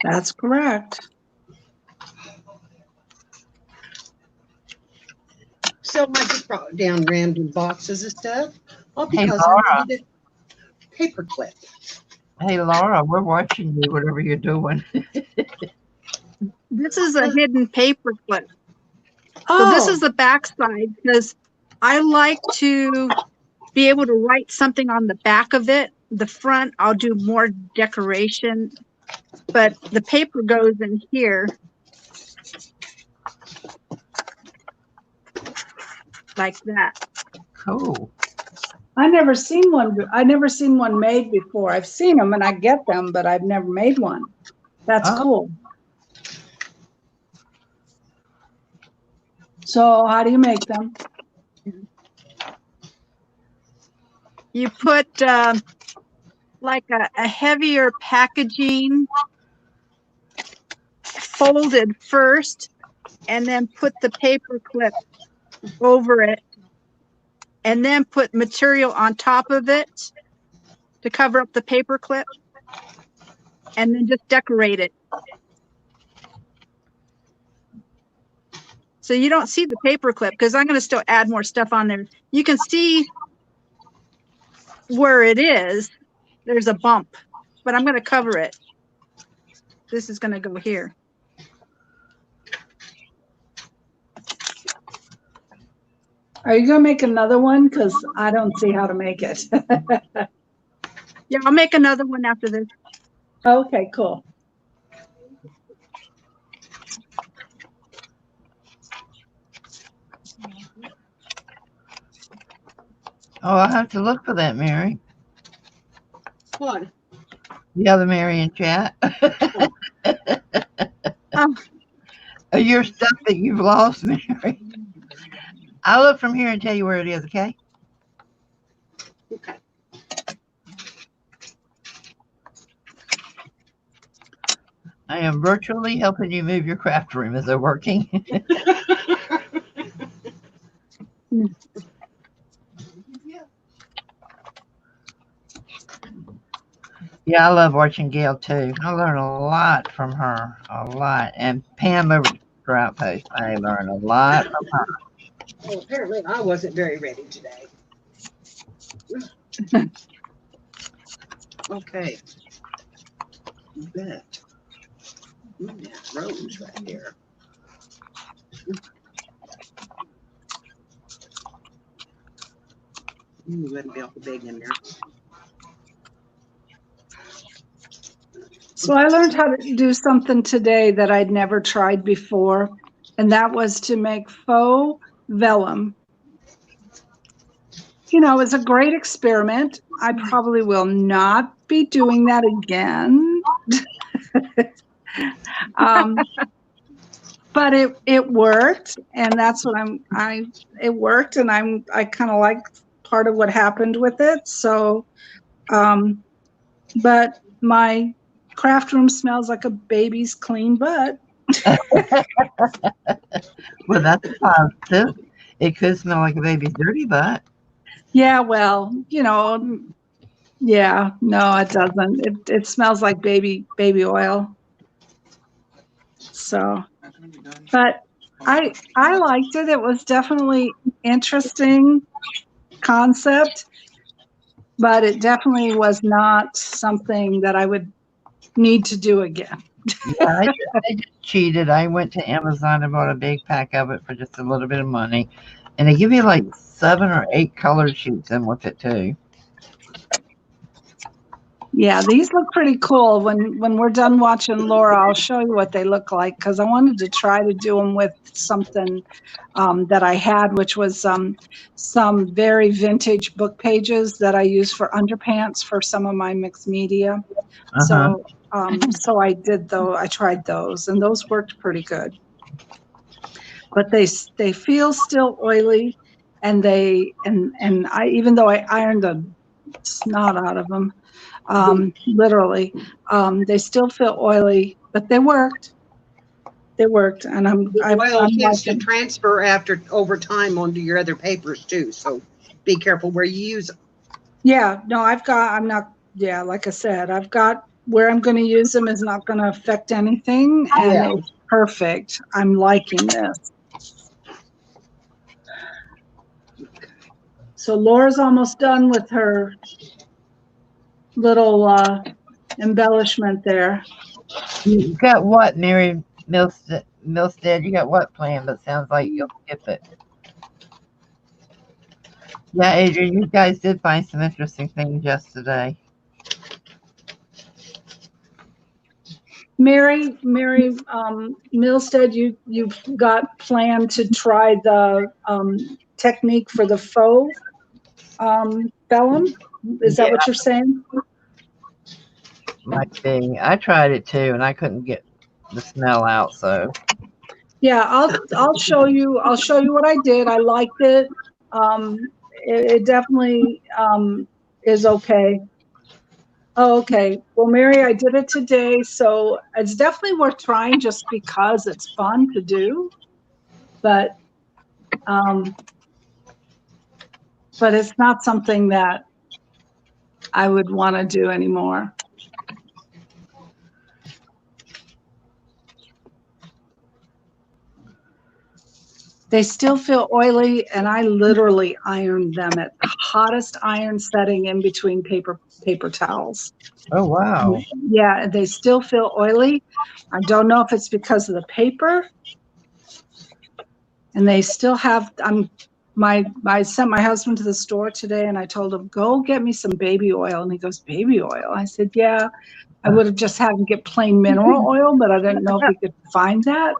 That's correct. So I just brought down random boxes of stuff. All Hey, because Laura. I needed a paper clip. Hey, Laura, we're watching you, whatever you're doing. This is a hidden paper clip. Oh, So this is the back side because I like to be able to write something on the back of it. The front, I'll do more decoration, but the paper goes in here. Like that. Cool. I never seen one made before. I've seen them and I get them, but I've never made one. That's Oh. cool. So how do you make them? You put like a heavier packaging folded first and then put the paper clip over it and then put material on top of it to cover up the paper clip. and then just decorate it. So you don't see the paper clip because I'm going to still add more stuff on there. You can see where it is. There's a bump, but I'm going to cover it. This is going to go here. Are you gonna make another one? Because I don't see how to make it. Yeah, I'll make another one after this. Okay, cool. Oh, I'll have to look for that, Mary. What? The other Mary in chat. Oh, Your stuff that you've lost, Mary. I'll look from here and tell you where it is, okay? Okay. I am virtually helping you move your craft room. Is it working? Yeah, I love watching Gail too. I learn a lot from her, a lot. And Pam over at Super Outpost, I learn a lot from her. Well, apparently I wasn't very ready today. Okay. You bet. Ooh, that rose right there. Wouldn't be awful big in there. So I learned how to do something today that I'd never tried before, and that was to make faux vellum. You know, it's a great experiment. I probably will not be doing that again. But it worked, and that's what it worked, and I kind of like part of what happened with it. So, but my craft room smells like a baby's clean butt. Well, that's positive. It could smell like a baby's dirty butt. Yeah, well, you know, yeah, no, it doesn't. It smells like baby oil. So, but I liked it. It was definitely interesting concept, but it definitely was not something that I would need to do again. Yeah, I just cheated. I went to Amazon and bought a big pack of it for just a little bit of money. And they give you like 7 or 8 colored sheets in with it too. Yeah, these look pretty cool. When we're done watching Laura, I'll show you what they look like, because I wanted to try to do them with something that I had, which was some very vintage book pages that I use for underpants for some of my mixed media. Uh-huh. So I did though. I tried those, and those worked pretty good. But they feel still oily, and I, even though I ironed the snot out of them, literally, they still feel oily, but they worked. They worked, and I'm tends to liking. transfer over time onto your other papers too. So be careful where you use them. Yeah, no, like I said, I've got where I'm going to use them is not going to affect anything, and Yeah. it's perfect. I'm liking this. So Laura's almost done with her little embellishment there. You got what, Mary Milstead? You got what planned? But sounds like you'll skip it. Yeah, Adrian, you guys did find some interesting things yesterday. Mary Milstead, you've got planned to try the technique for the faux vellum. Is that what you're saying? Might be. I tried it too, and I couldn't get the smell out. So Yeah, I'll show you. I'll show you what I did. I liked it. It definitely is okay. Oh, okay. Well, Mary, I did it today, so it's definitely worth trying just because it's fun to do. But it's not something that I would want to do anymore. They still feel oily, and I literally ironed them at the hottest iron setting in between paper towels. Oh, wow. Yeah, they still feel oily. I don't know if it's because of the paper. And they still have, I sent my husband to the store today and I told him, go get me some baby oil. And he goes, baby oil? I said, yeah, I would have just had him get plain mineral oil, but I didn't know if he could find that.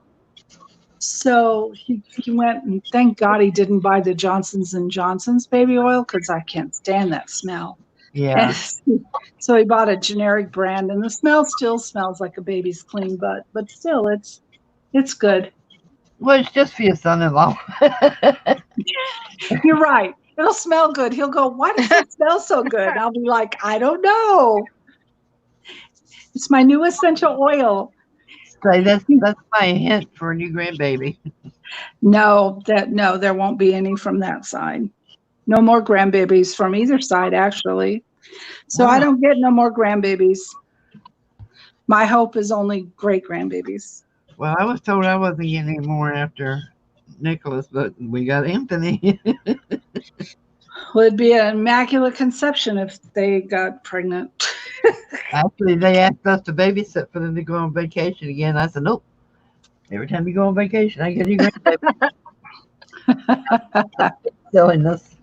So he went, and thank God he didn't buy the Johnson's & Johnson's baby oil, because I can't stand that smell. Yeah. And so he bought a generic brand, and the smell still smells like a baby's clean butt, but still it's good. Well, it's just for your son-in-law. You're right. It'll smell good. He'll go, why does it smell so good? I'll be like, I don't know. It's my new essential oil. So that's my hint for a new grandbaby. No, there won't be any from that side. No more grandbabies from either side, actually. So I don't get no more grandbabies. My hope is only great grandbabies. Well, I was told I wasn't getting any more after Nicholas, but we got Anthony. Well, it'd be an immaculate conception if they got pregnant. Actually, they asked us to babysit for them to go on vacation again. I said, nope. Every time you go on vacation, I get you grandbaby. Silliness.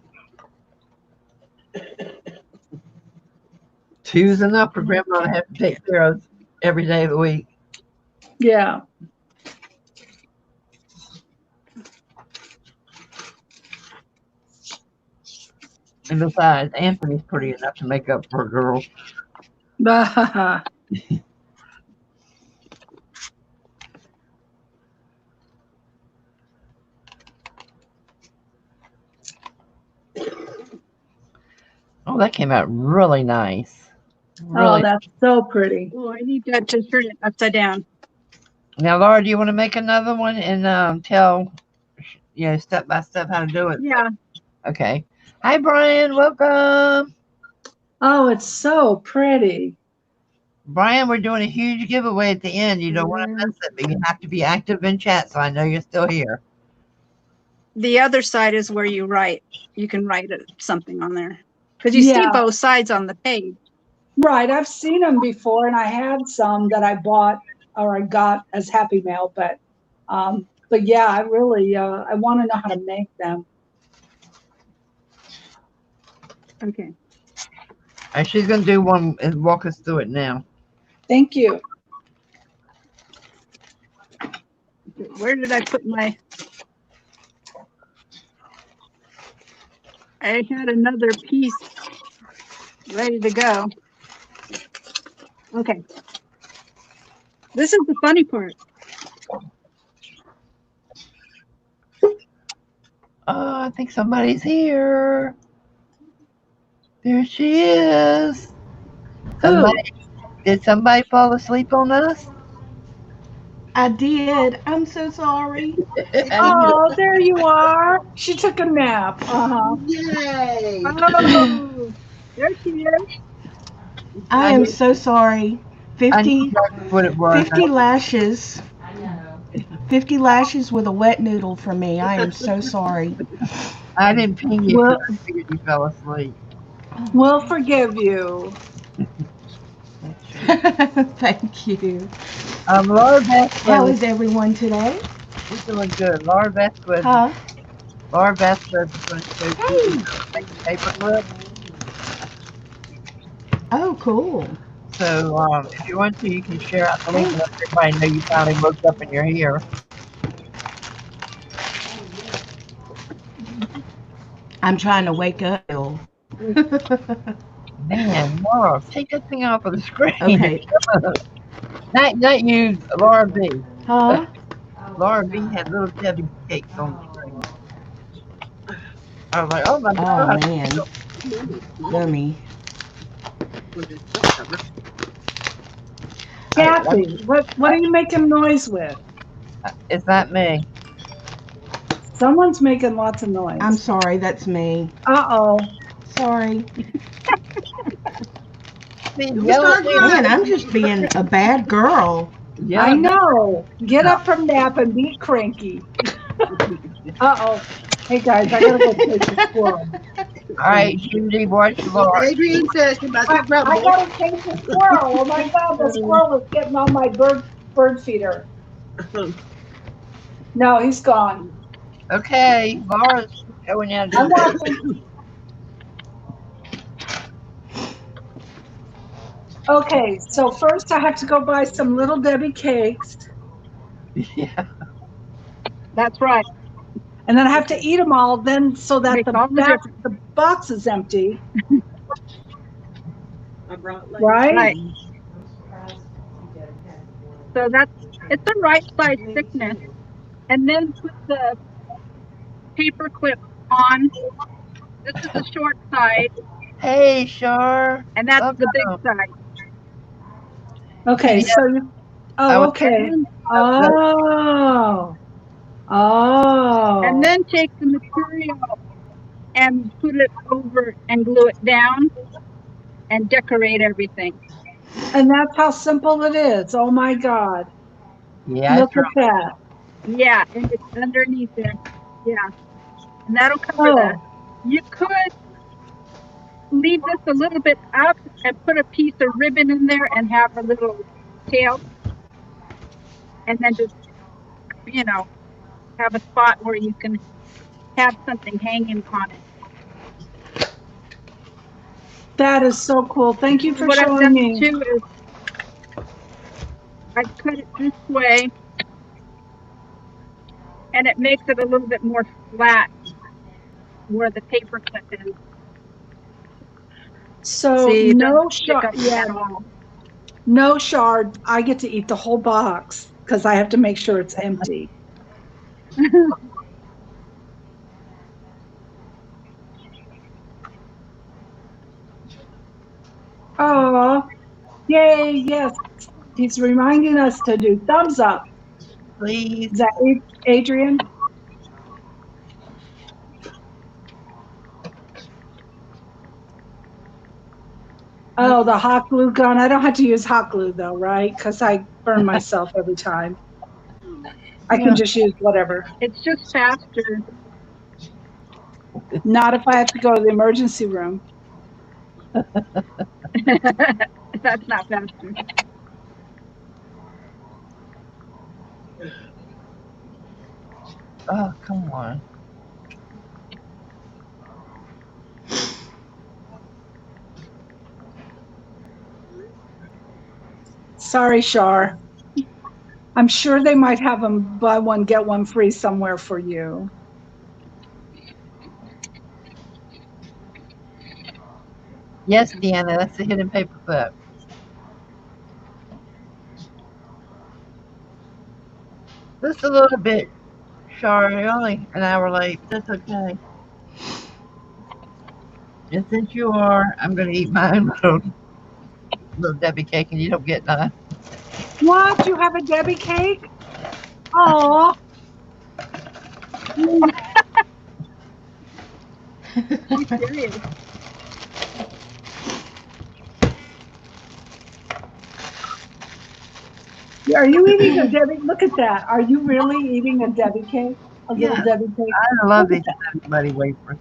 Two's enough for grandma to have to take care of every day of the week. Yeah. And besides, Anthony's pretty enough to make up for a girl. Oh, that came out really nice. Really. Oh, that's so pretty. Oh, I need that to turn it upside down. Now, Laura, do you want to make another one and tell, step by step how to do it? Yeah. Okay. Hi, Brian. Welcome. Oh, it's so pretty. Brian, we're doing a huge giveaway at the end. You don't want to miss it, but you have to be active in chat, so I know you're still here. The other side is where you write. You can write something on there. Because you see both sides on the page. Right. I've seen them before, and I had some that I bought or I got as Happy Mail, but yeah, I really, I want to know how to make them. Okay. And she's going to do one and walk us through it now. Thank you. Where did I put my... I had another piece ready to go. Okay. This is the funny part. Oh, I think somebody's here. There she is. Did somebody fall asleep on us? I did. I'm so sorry. Oh, there you are. She took a nap. Yay! Oh, there she is. I am so sorry. 50 what it was. 50 lashes. 50 lashes with a wet noodle for me. I am so sorry. I didn't ping you Well- because I figured you fell asleep. We'll forgive you. Thank you. Laura Beth, How is everyone today? we're doing good. Laura Bethwood. Huh? Laura Bethwood is going to show you make a paper clip. Oh, cool. So if you want to, you can share out the link and let everybody know you finally woke up and you're here. I'm trying to wake up. Man, Laura, take that thing off of the screen. Okay. Not you, Laura B. Huh? Laura B had little Debbie cakes on the screen. I was like, oh my Oh, God. man. Yummy. Kathy, what are you making noise with? Is that me? Someone's making lots of noise. I'm sorry. That's me. Uh-oh. Sorry. Yellow, Man, I'm just being a bad girl. I know. Get up from nap and be cranky. Uh-oh. Hey, guys, I gotta go chase the squirrel. All right, Judy, watch Laura. Adrian says she must I be rebel. gotta chase the squirrel. Oh my God, the squirrel was getting on my bird feeder. No, he's gone. Okay, Laura's showing how to I'm do this. watching. Okay, so first I have to go buy some Little Debbie cakes, Yeah. That's right. and then I have to eat them all. Then so that Makes all the the box is empty, I brought right? Right. So it's the right size thickness. And then put the paper clip on. This is the short side, Hey, Shar. and that's the Welcome. big side. Okay, Yeah. so you. I Oh, was- okay. Oh. Oh. And then take the material and put it over and glue it down and decorate everything. And that's how simple it is. Oh my God. Yeah, Look it's at that. Yeah, and it's underneath there. Yeah. And that'll cover that. Oh, You could leave this a little bit up and put a piece of ribbon in there and have a little tail. And then just, have a spot where you can have something hanging on it. that is so cool. Thank you for What I've showing done me. too is I cut it this way and it makes it a little bit more flat where the paper clip is. So See, it no doesn't stick shard. up Yeah, at all. no shard. I get to eat the whole box because I have to make sure it's empty. Oh, yay, yes. He's reminding us to do thumbs up. please. Is that Adrian? Oh, the hot glue gun. I don't have to use hot glue though, right? Because I burn myself every time. I can just use whatever. It's just faster. Not if I have to go to the emergency room. That's not faster. Oh, come on. Sorry, Shar. I'm sure they might have them buy one, get one free somewhere for you. Yes, Deanna, that's the hidden paper clip. Just a little bit, Shar. You're only an hour late. That's okay. And since you are, I'm going to eat mine little Debbie cake, and you don't get none. What? You have a Debbie cake? Oh, Be serious. are you eating a Debbie? Look at that. Are you really eating a Debbie cake? A little Yeah. Debbie cake? I love these Buddy wafers.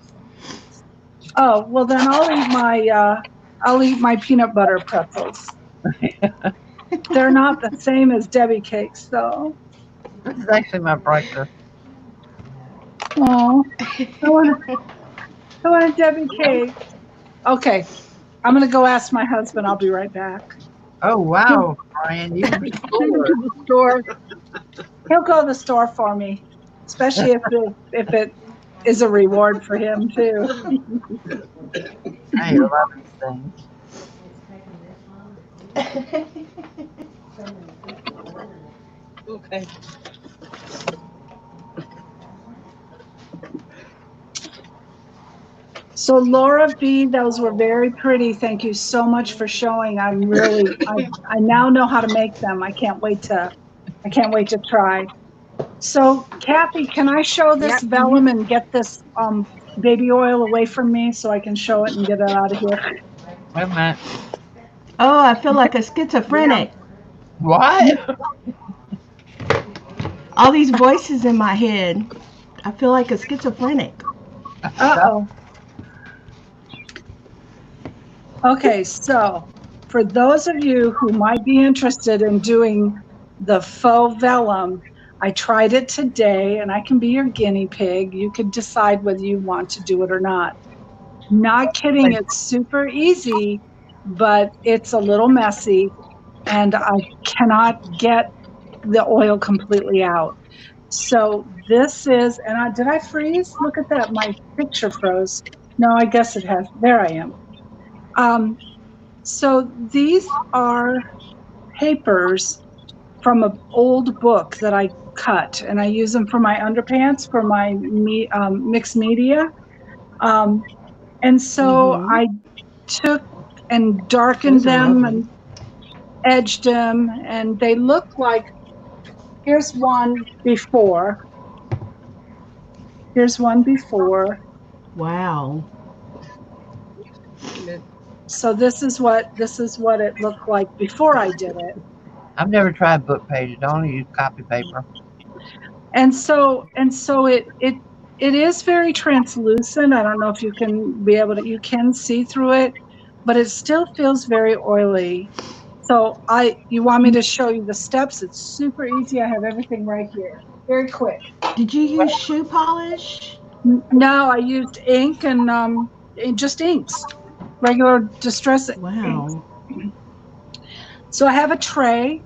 Oh, well then I'll eat my peanut butter pretzels. They're not the same as Debbie cakes though. This is actually my breakfast. Oh, I want a Debbie cake. Okay, I'm gonna go ask my husband. I'll be right back. Oh, wow, Brian. You Send them to the store. He'll go to the store for me, especially if it is a reward for him too. I love these things. Okay. So Laura B, those were very pretty. Thank you so much for showing. I now know how to make them. I can't wait to try. So Kathy, can I show this Yep. vellum and get this baby oil away from me so I can show it and get it out of here? Wait a minute. Oh, I feel like a schizophrenic. What? All these voices in my head. I feel like a schizophrenic. Uh-oh. Okay, so for those of you who might be interested in doing the faux vellum, I tried it today and I can be your guinea pig. You could decide whether you want to do it or not. Not kidding, it's super easy, but it's a little messy and I cannot get the oil completely out. So this is, and did I freeze? Look at that, my picture froze. No, I guess it has. There I am. So these are papers from an old book that I cut, and I use them for my underpants for my mixed media. And so Mhm. I took and darkened Those are them lovely. and edged them, and they look like, here's one before. Here's one before. Wow. So this is what it looked like before I did it. I've never tried book pages. I only use copy paper. And so it is very translucent. I don't know if you can you can see through it, but it still feels very oily. So you want me to show you the steps? It's super easy. I have everything right here. Very quick. Did you use shoe polish? No, I used ink and just inks, regular distress inks. Wow. So I have a tray.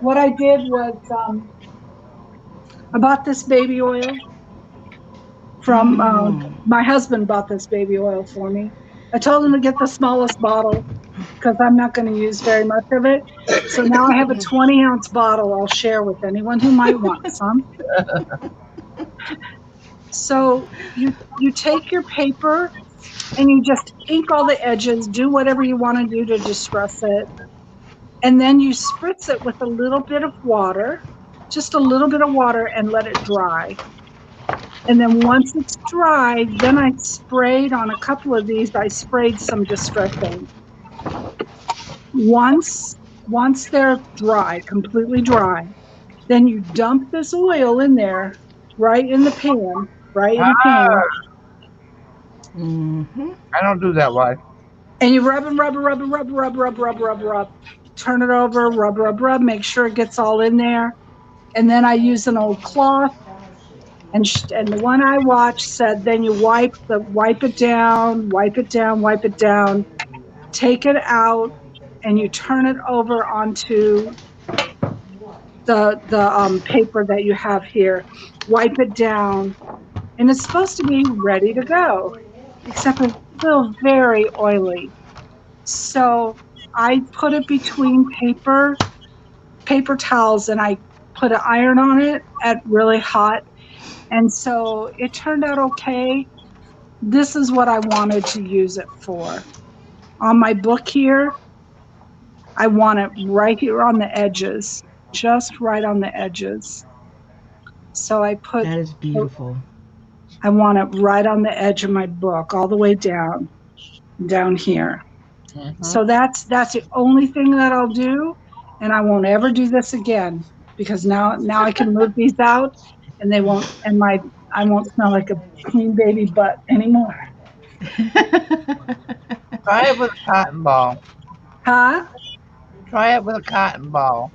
What I did was I bought this baby oil from my husband bought this baby oil for me. I told him to get the smallest bottle because I'm not going to use very much of it. So now I have a 20-ounce bottle I'll share with anyone who might want some. So you take your paper and you just ink all the edges, do whatever you want to do to distress it. And then you spritz it with a little bit of water, just a little bit of water, and let it dry. And then once it's dry, then I sprayed on a couple of these, I sprayed some distressing. Once they're dry, completely dry, then you dump this oil in there, right in the pan, Mm-hmm. I don't do that way. And you rub and rub and rub and rub, rub, rub, rub, rub, rub. Turn it over, rub, rub, rub, make sure it gets all in there. And then I use an old cloth. And the one I watched said, then you wipe it down, wipe it down, wipe it down, take it out, and you turn it over onto the paper that you have here. Wipe it down, and it's supposed to be ready to go, except it's still very oily. So I put it between paper towels, and I put an iron on it at really hot. And so it turned out okay. This is what I wanted to use it for. On my book here, I want it right here on the edges, just right on the edges. So I put, That is beautiful. I want it right on the edge of my book, all the way down here. Mhm. So that's the only thing that I'll do. And I won't ever do this again because now I can move these out and they won't, and I won't smell like a clean baby butt anymore. Try it with a cotton ball. Huh? Try it with a cotton ball.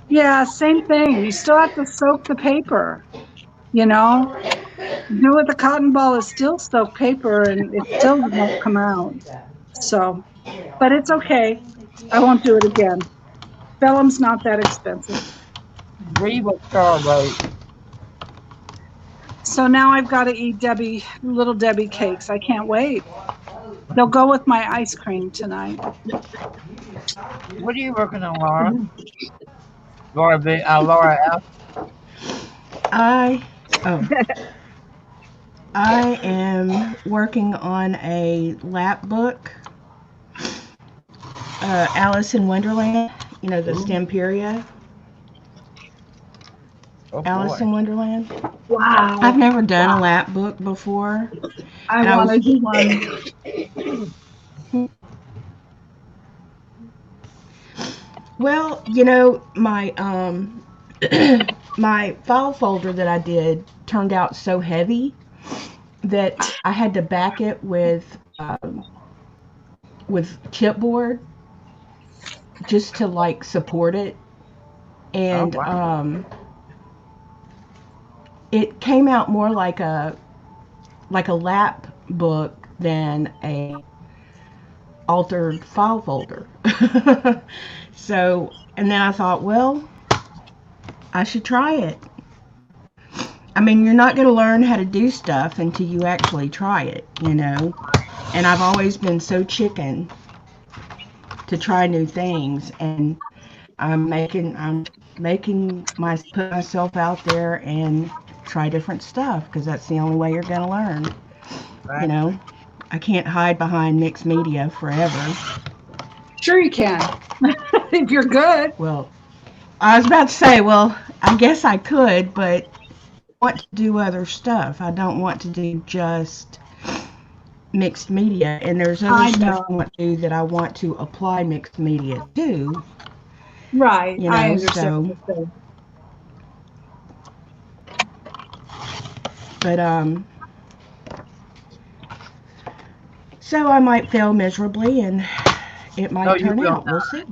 Yeah, same thing. You still have to soak the paper, you know? Do with the cotton ball is still soaked paper and it still won't come out. So, but it's okay. I won't do it again. Vellum's not that expensive. Read what Carl wrote. So now I've got to eat Little Debbie cakes. I can't wait. They'll go with my ice cream tonight. What are you working on, Laura? Laura F. I am working on a lap book. Alice in Wonderland, you know, the Stamperia. Oh, Alice boy. in Wonderland. Wow. I've never done a lap book before. I want to do one. Well, you know, my my file folder that I did turned out so heavy that I had to back it with chipboard just to like support it. And wow. it came out more like a lap book than a altered file folder. So, and then I thought, well, I should try it. I mean, you're not going to learn how to do stuff until you actually try it, you know. And I've always been so chicken to try new things, and put myself out there and try different stuff, because that's the only way you're going to learn. Right. You know, I can't hide behind mixed media forever. Sure you can, if you're good. Well, I was about to say, well, I guess I could, but I want to do other stuff. I don't want to do just mixed media, and there's other stuff I want to do that I want to apply mixed media to. Right, You know, I understand. But so I might fail miserably, and it might turn out. We'll see.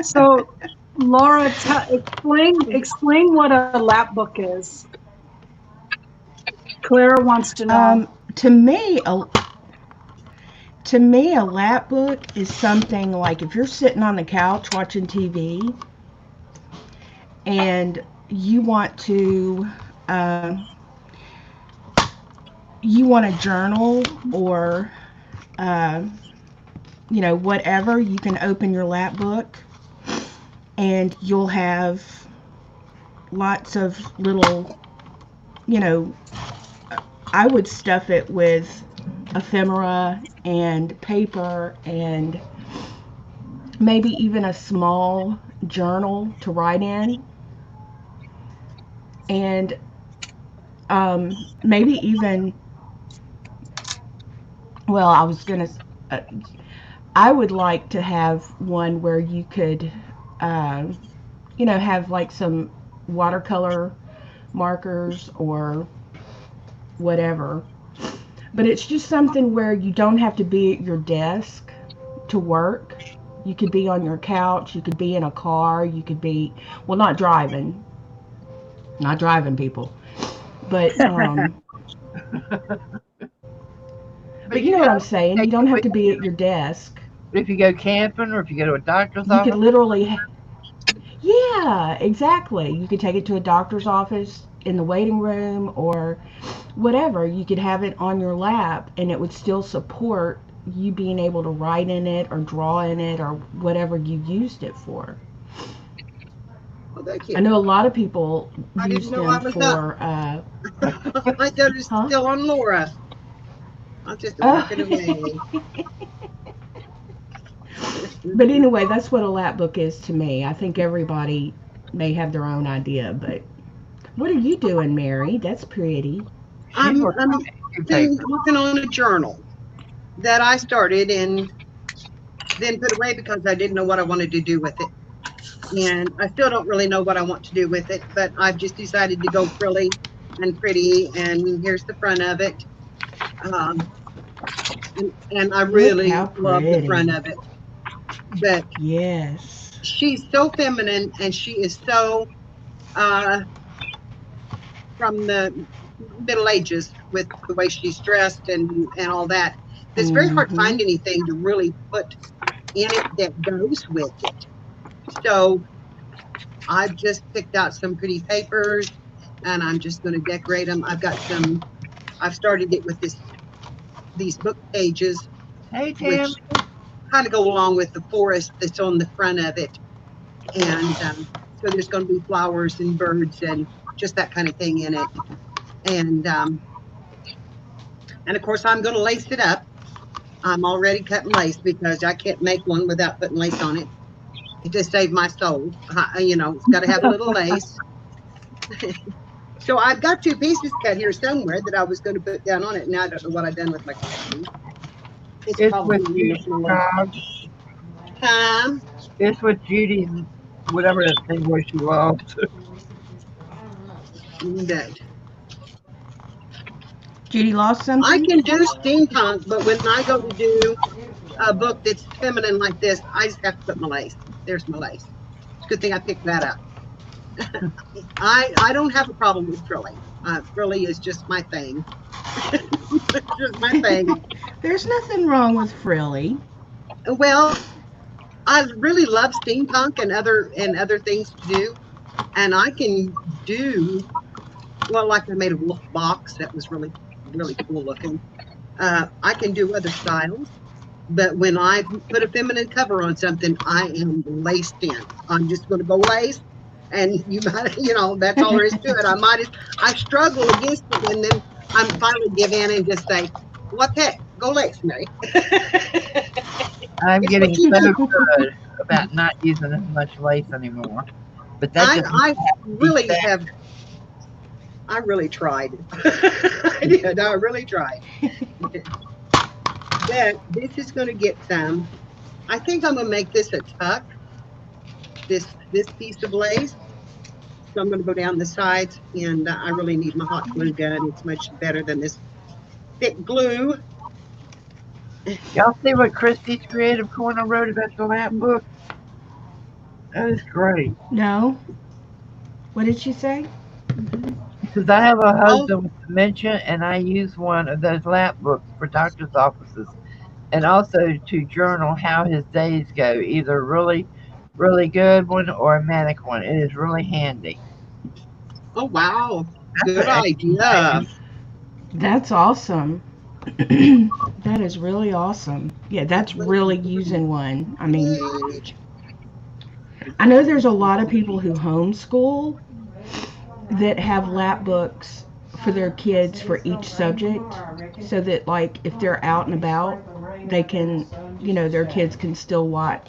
So, Laura, explain what a lap book is. Clara wants to know. To me, a lap book is something like if you're sitting on the couch watching TV and you want to journal or you know, whatever, you can open your lap book and you'll have lots of little, you know, I would stuff it with ephemera and paper and maybe even a small journal to write in, and maybe even, well, I would like to have one where you could you know, have like some watercolor markers or whatever. But it's just something where you don't have to be at your desk to work. You could be on your couch, you could be in a car, you could be, well, not driving people, but but you know what I'm saying, you don't have to be at your desk. If you go camping or if you go to a doctor's You office. could literally, yeah, exactly. You could take it to a doctor's office in the waiting room or whatever. You could have it on your lap and it would still support you being able to write in it or draw in it or whatever you used it for. Well, thank you. I know a lot of people I use didn't know I them was for I thought it was still on Laura. I'm just working away. But anyway, that's what a lap book is to me. I think everybody may have their own idea, but what are you doing, Mary? That's pretty. I'm working on a journal that I started and then put away because I didn't know what I wanted to do with it. And I still don't really know what I want to do with it, but I've just decided to go frilly and pretty, and here's the front of it. And I really love the front of it. But yes, she's so feminine and she is so from the Middle Ages with the way she's dressed and all that. It's very hard to find anything to really put in it that goes with it. So I've just picked out some pretty papers and I'm just going to decorate them. I've started it with these book pages, Hey, Tim. which kind of go along with the forest that's on the front of it. And so there's going to be flowers and birds and just that kind of thing in it. And of course, I'm going to lace it up. I'm already cutting lace because I can't make one without putting lace on it. It just saved my soul. You know, it's got to have a little lace. So I've got 2 pieces cut here somewhere that I was going to put down on it. Now I don't know what I've done with my cutting. It's with you. It's with Judy's, whatever that thing was she lost. That Judy lost I something? can do steampunk, but when I go to do a book that's feminine like this, I just have to put my lace. There's my lace. It's a good thing I picked that up. I don't have a problem with frilly. Frilly is just my thing. It's just my thing. There's nothing wrong with frilly. Well, I really love steampunk and other things to do, and I can do well. Like I made a wolf box that was really cool looking. I can do other styles, but when I put a feminine cover on something, I am laced in. I'm just going to go lace, and that's all there is to it. I struggle against it, and then I'm finally give in and just say, "What the heck? Go lace, Mary." I'm It's getting what you so do. good about not using as much lace anymore. But that just I really have. I really tried. I did. I really tried. But this is going to get some. I think I'm going to make this a tuck. This piece of lace. So I'm going to go down the sides, and I really need my hot glue gun. It's much better than this thick glue. y'all see what Christy's Creative Corner wrote about the lap book? That is great. No. What did she say? Because I have a husband with dementia, and I use one of those lap books for doctor's offices, and also to journal how his days go, either really, really good one or a manic one. It is really handy. Oh, wow. Good idea. That's awesome. That is really awesome. Yeah, that's really using one. I mean, I know there's a lot of people who homeschool that have lap books for their kids for each subject, so that like if they're out and about, they can, their kids can still work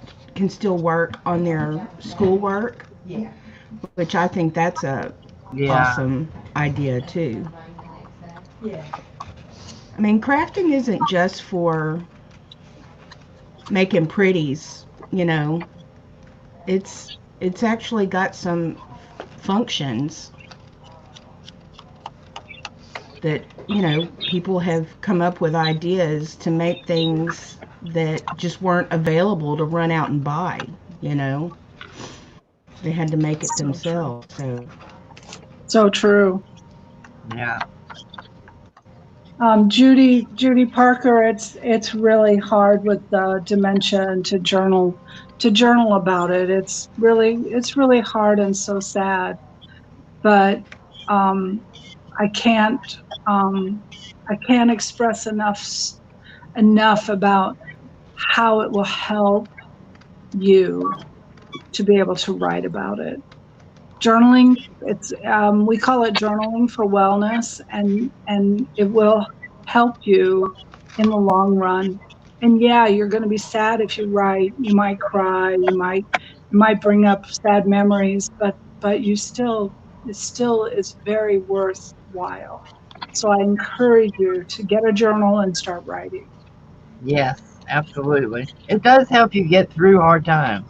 on their schoolwork, which I think that's a awesome idea too. I mean, crafting isn't just for making pretties, it's actually got some functions that, people have come up with ideas to make things that just weren't available to run out and buy, They had to make it themselves. So true. Yeah. Judy Parker, it's really hard with dementia and to journal about it. It's really hard and so sad. But I can't express enough about how it will help you to be able to write about it. Journaling, we call it journaling for wellness, and it will help you in the long run. And yeah, you're going to be sad if you write. You might cry. You might bring up sad memories, but it still is very worthwhile. So I encourage you to get a journal and start writing. Yes, absolutely. It does help you get through hard times.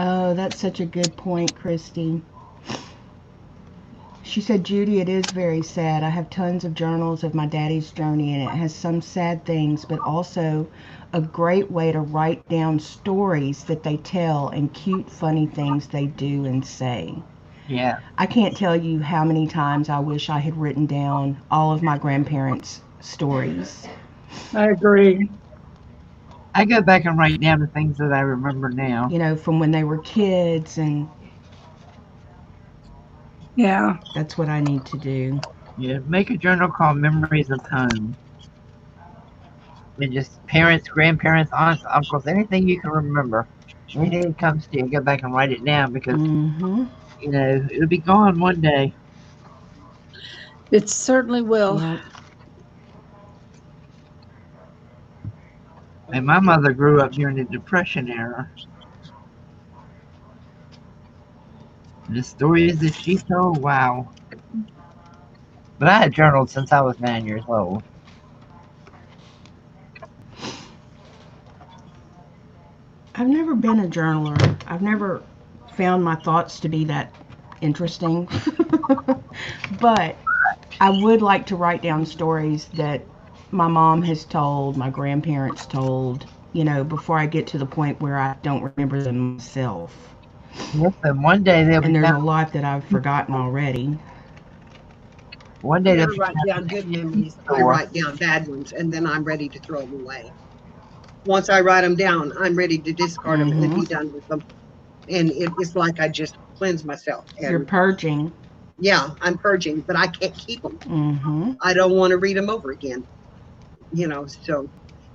Oh, that's such a good point, Christy. She said, Judy, it is very sad. I have tons of journals of my daddy's journey, and it has some sad things, but also a great way to write down stories that they tell and cute, funny things they do and say. Yeah. I can't tell you how many times I wish I had written down all of my grandparents' stories. I agree. I go back and write down the things that I remember now. From when they were kids, and yeah, that's what I need to do. Yeah, make a journal called Memories of Home. And just parents, grandparents, aunts, uncles, anything you can remember. Anything that comes to you, go back and write it down because, it'll be gone one day. It certainly will. Yeah. And my mother grew up during the Depression era. The stories that she told, wow. But I had journaled since I was 9 years old. I've never been a journaler. I've never found my thoughts to be that interesting. But I would like to write down stories that my mom has told, my grandparents told, before I get to the point where I don't remember them myself. Listen, one day they'll And be there's a down. lot that I've forgotten already. One I day they'll never be write down good memories. I Sure. write down bad ones, and then I'm ready to throw them away. Once I write them down, I'm ready to discard them and be done with them. And it's like I just cleanse myself. You're And purging. yeah, I'm purging, but I can't keep them. Mm-hmm. I don't want to read them over again. So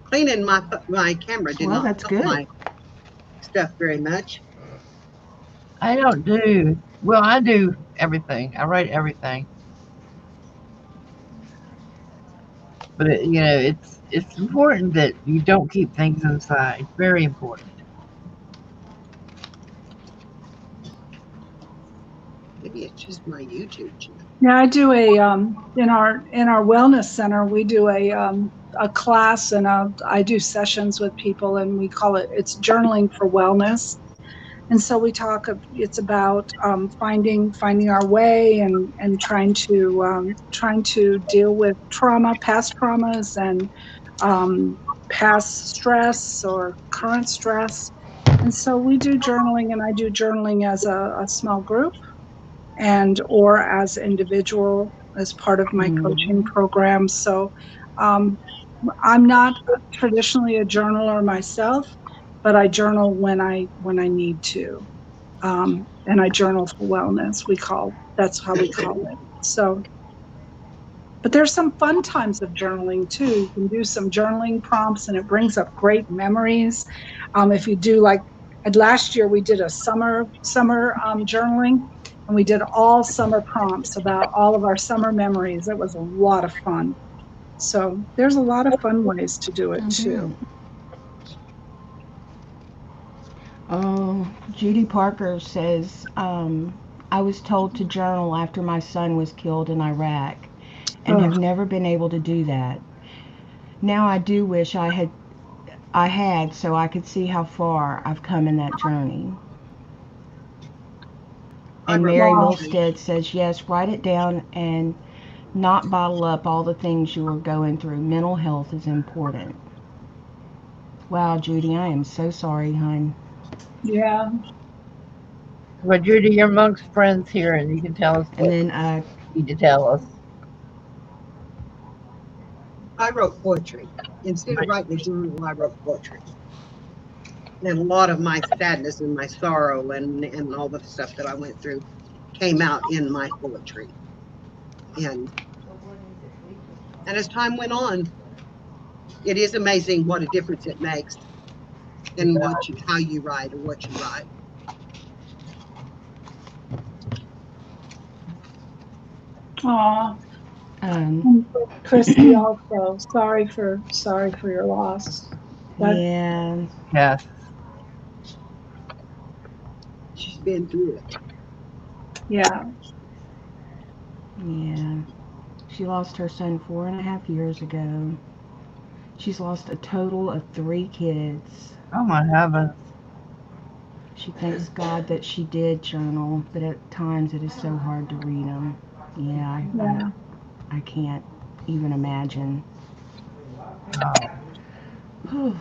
cleaning my camera did Well, not that's help good. my stuff very much. I don't do well. I do everything. I write everything, but it's important that you don't keep things inside. Very important. Maybe it's just my YouTube channel. Yeah, I do in our wellness center, we do a class, and I do sessions with people, and we call it's journaling for wellness. And so it's about finding our way, and trying to deal with past traumas, and past stress or current stress. And so we do journaling, and I do journaling as a small group, or as individual, as part of my coaching program. So I'm not traditionally a journaler myself, but I journal when I need to. And I journal for wellness. That's how we call it. So, but there's some fun times of journaling too. You can do some journaling prompts, and it brings up great memories. If you do, like last year, we did a summer journaling, and we did all summer prompts about all of our summer memories. It was a lot of fun. So there's a lot of fun ways to do it too. Oh, Judy Parker says, I was told to journal after my son was killed in Iraq, and have never been able to do that. Now I do wish I had, so I could see how far I've come in that journey. And Mary Milstead says, yes, write it down and not bottle up all the things you are going through. Mental health is important. Wow, Judy, I am so sorry, hon. Yeah. Well, Judy, you're amongst friends here, and you can tell us. And then you need to tell us. I wrote poetry. Instead of writing a journal, I wrote poetry. And a lot of my sadness and my sorrow and all the stuff that I went through came out in my poetry. And as time went on, it is amazing what a difference it makes in how you write or what you write. Aw. Christy, also sorry for your loss. Yeah. Yes. She's been through it. Yeah. Yeah. She lost her son 4.5 years ago. She's lost a total of 3 kids. Oh my heavens. She thanks God that she did journal, but at times it is so hard to read them. Yeah. I can't even imagine. Oh.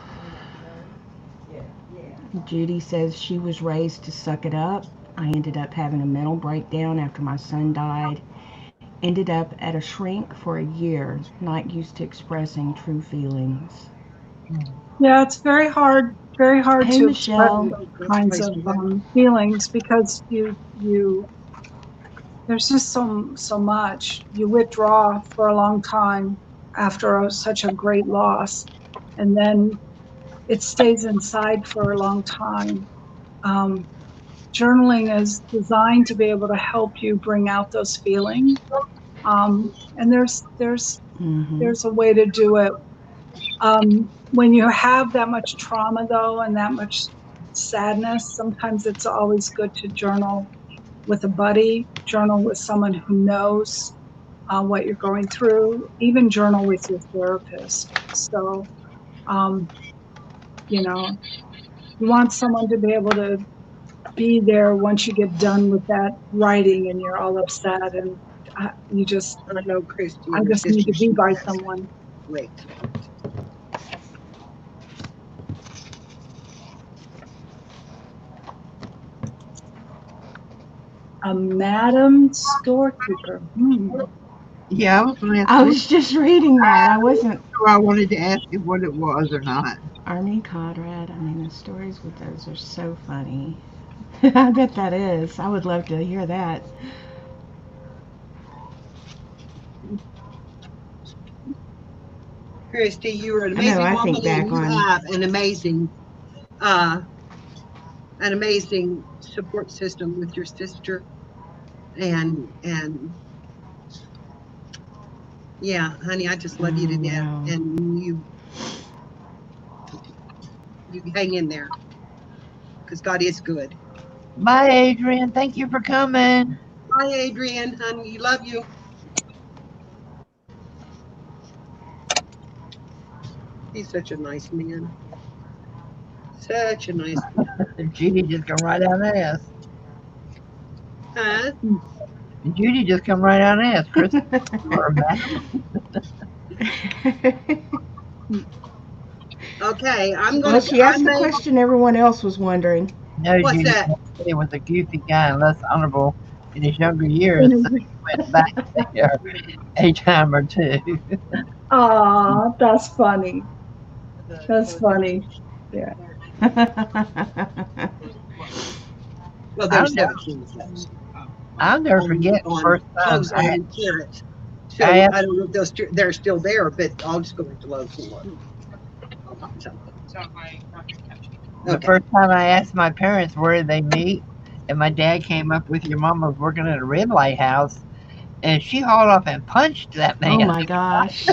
Judy says she was raised to suck it up. I ended up having a mental breakdown after my son died. Ended up at a shrink for a year, not used to expressing true feelings. Yeah, it's very hard Hey, to Michelle. express those kinds of feelings, because there's just so much. You withdraw for a long time after such a great loss, and then it stays inside for a long time. Journaling is designed to be able to help you bring out those feelings. And there's a way to do it. When you have that much trauma, though, and that much sadness, sometimes it's always good to journal with a buddy, journal with someone who knows what you're going through, even journal with your therapist. So, You want someone to be able to be there once you get done with that writing and you're all upset and you just, I know Christy. I and her just need to sister, be by she has- someone. Wait. A madam storekeeper. Yeah, I was going to I ask was just reading that. I wasn't. you. I wanted to ask you what it was or not. Army Conrad. I mean, the stories with those are so funny. I bet that is. I would love to hear that. Christy, you are an I know, amazing I woman, think back and you on- have an amazing support system with your sister, and yeah, honey, I just love you to death, Wow. and you hang in there because God is good. Bye, Adrian. Thank you for coming. Bye, Adrian, honey, love you. He's such a nice man. Such a nice man. Judy just come right out and ask. Huh? Judy just come right out and ask. Chris, or Matt. Okay, I'm Well, gonna. she asked I the may- question everyone else was wondering. No, What's Judy that? He was a goofy guy and less honorable in his younger years. So he went back there a time or two. Aw, that's funny. That's funny. Well, there's I'll never- 17 steps. I'll never forget the On first time Lowe's I had, and Carrots. So I I, have- don't know if they're still there, but I'll just go into Lowe's and look. I'll find something. the Okay. first time I asked my parents where did they meet, and my dad came up with your mama was working at a red light house, and she hauled off and punched that Oh man. my gosh.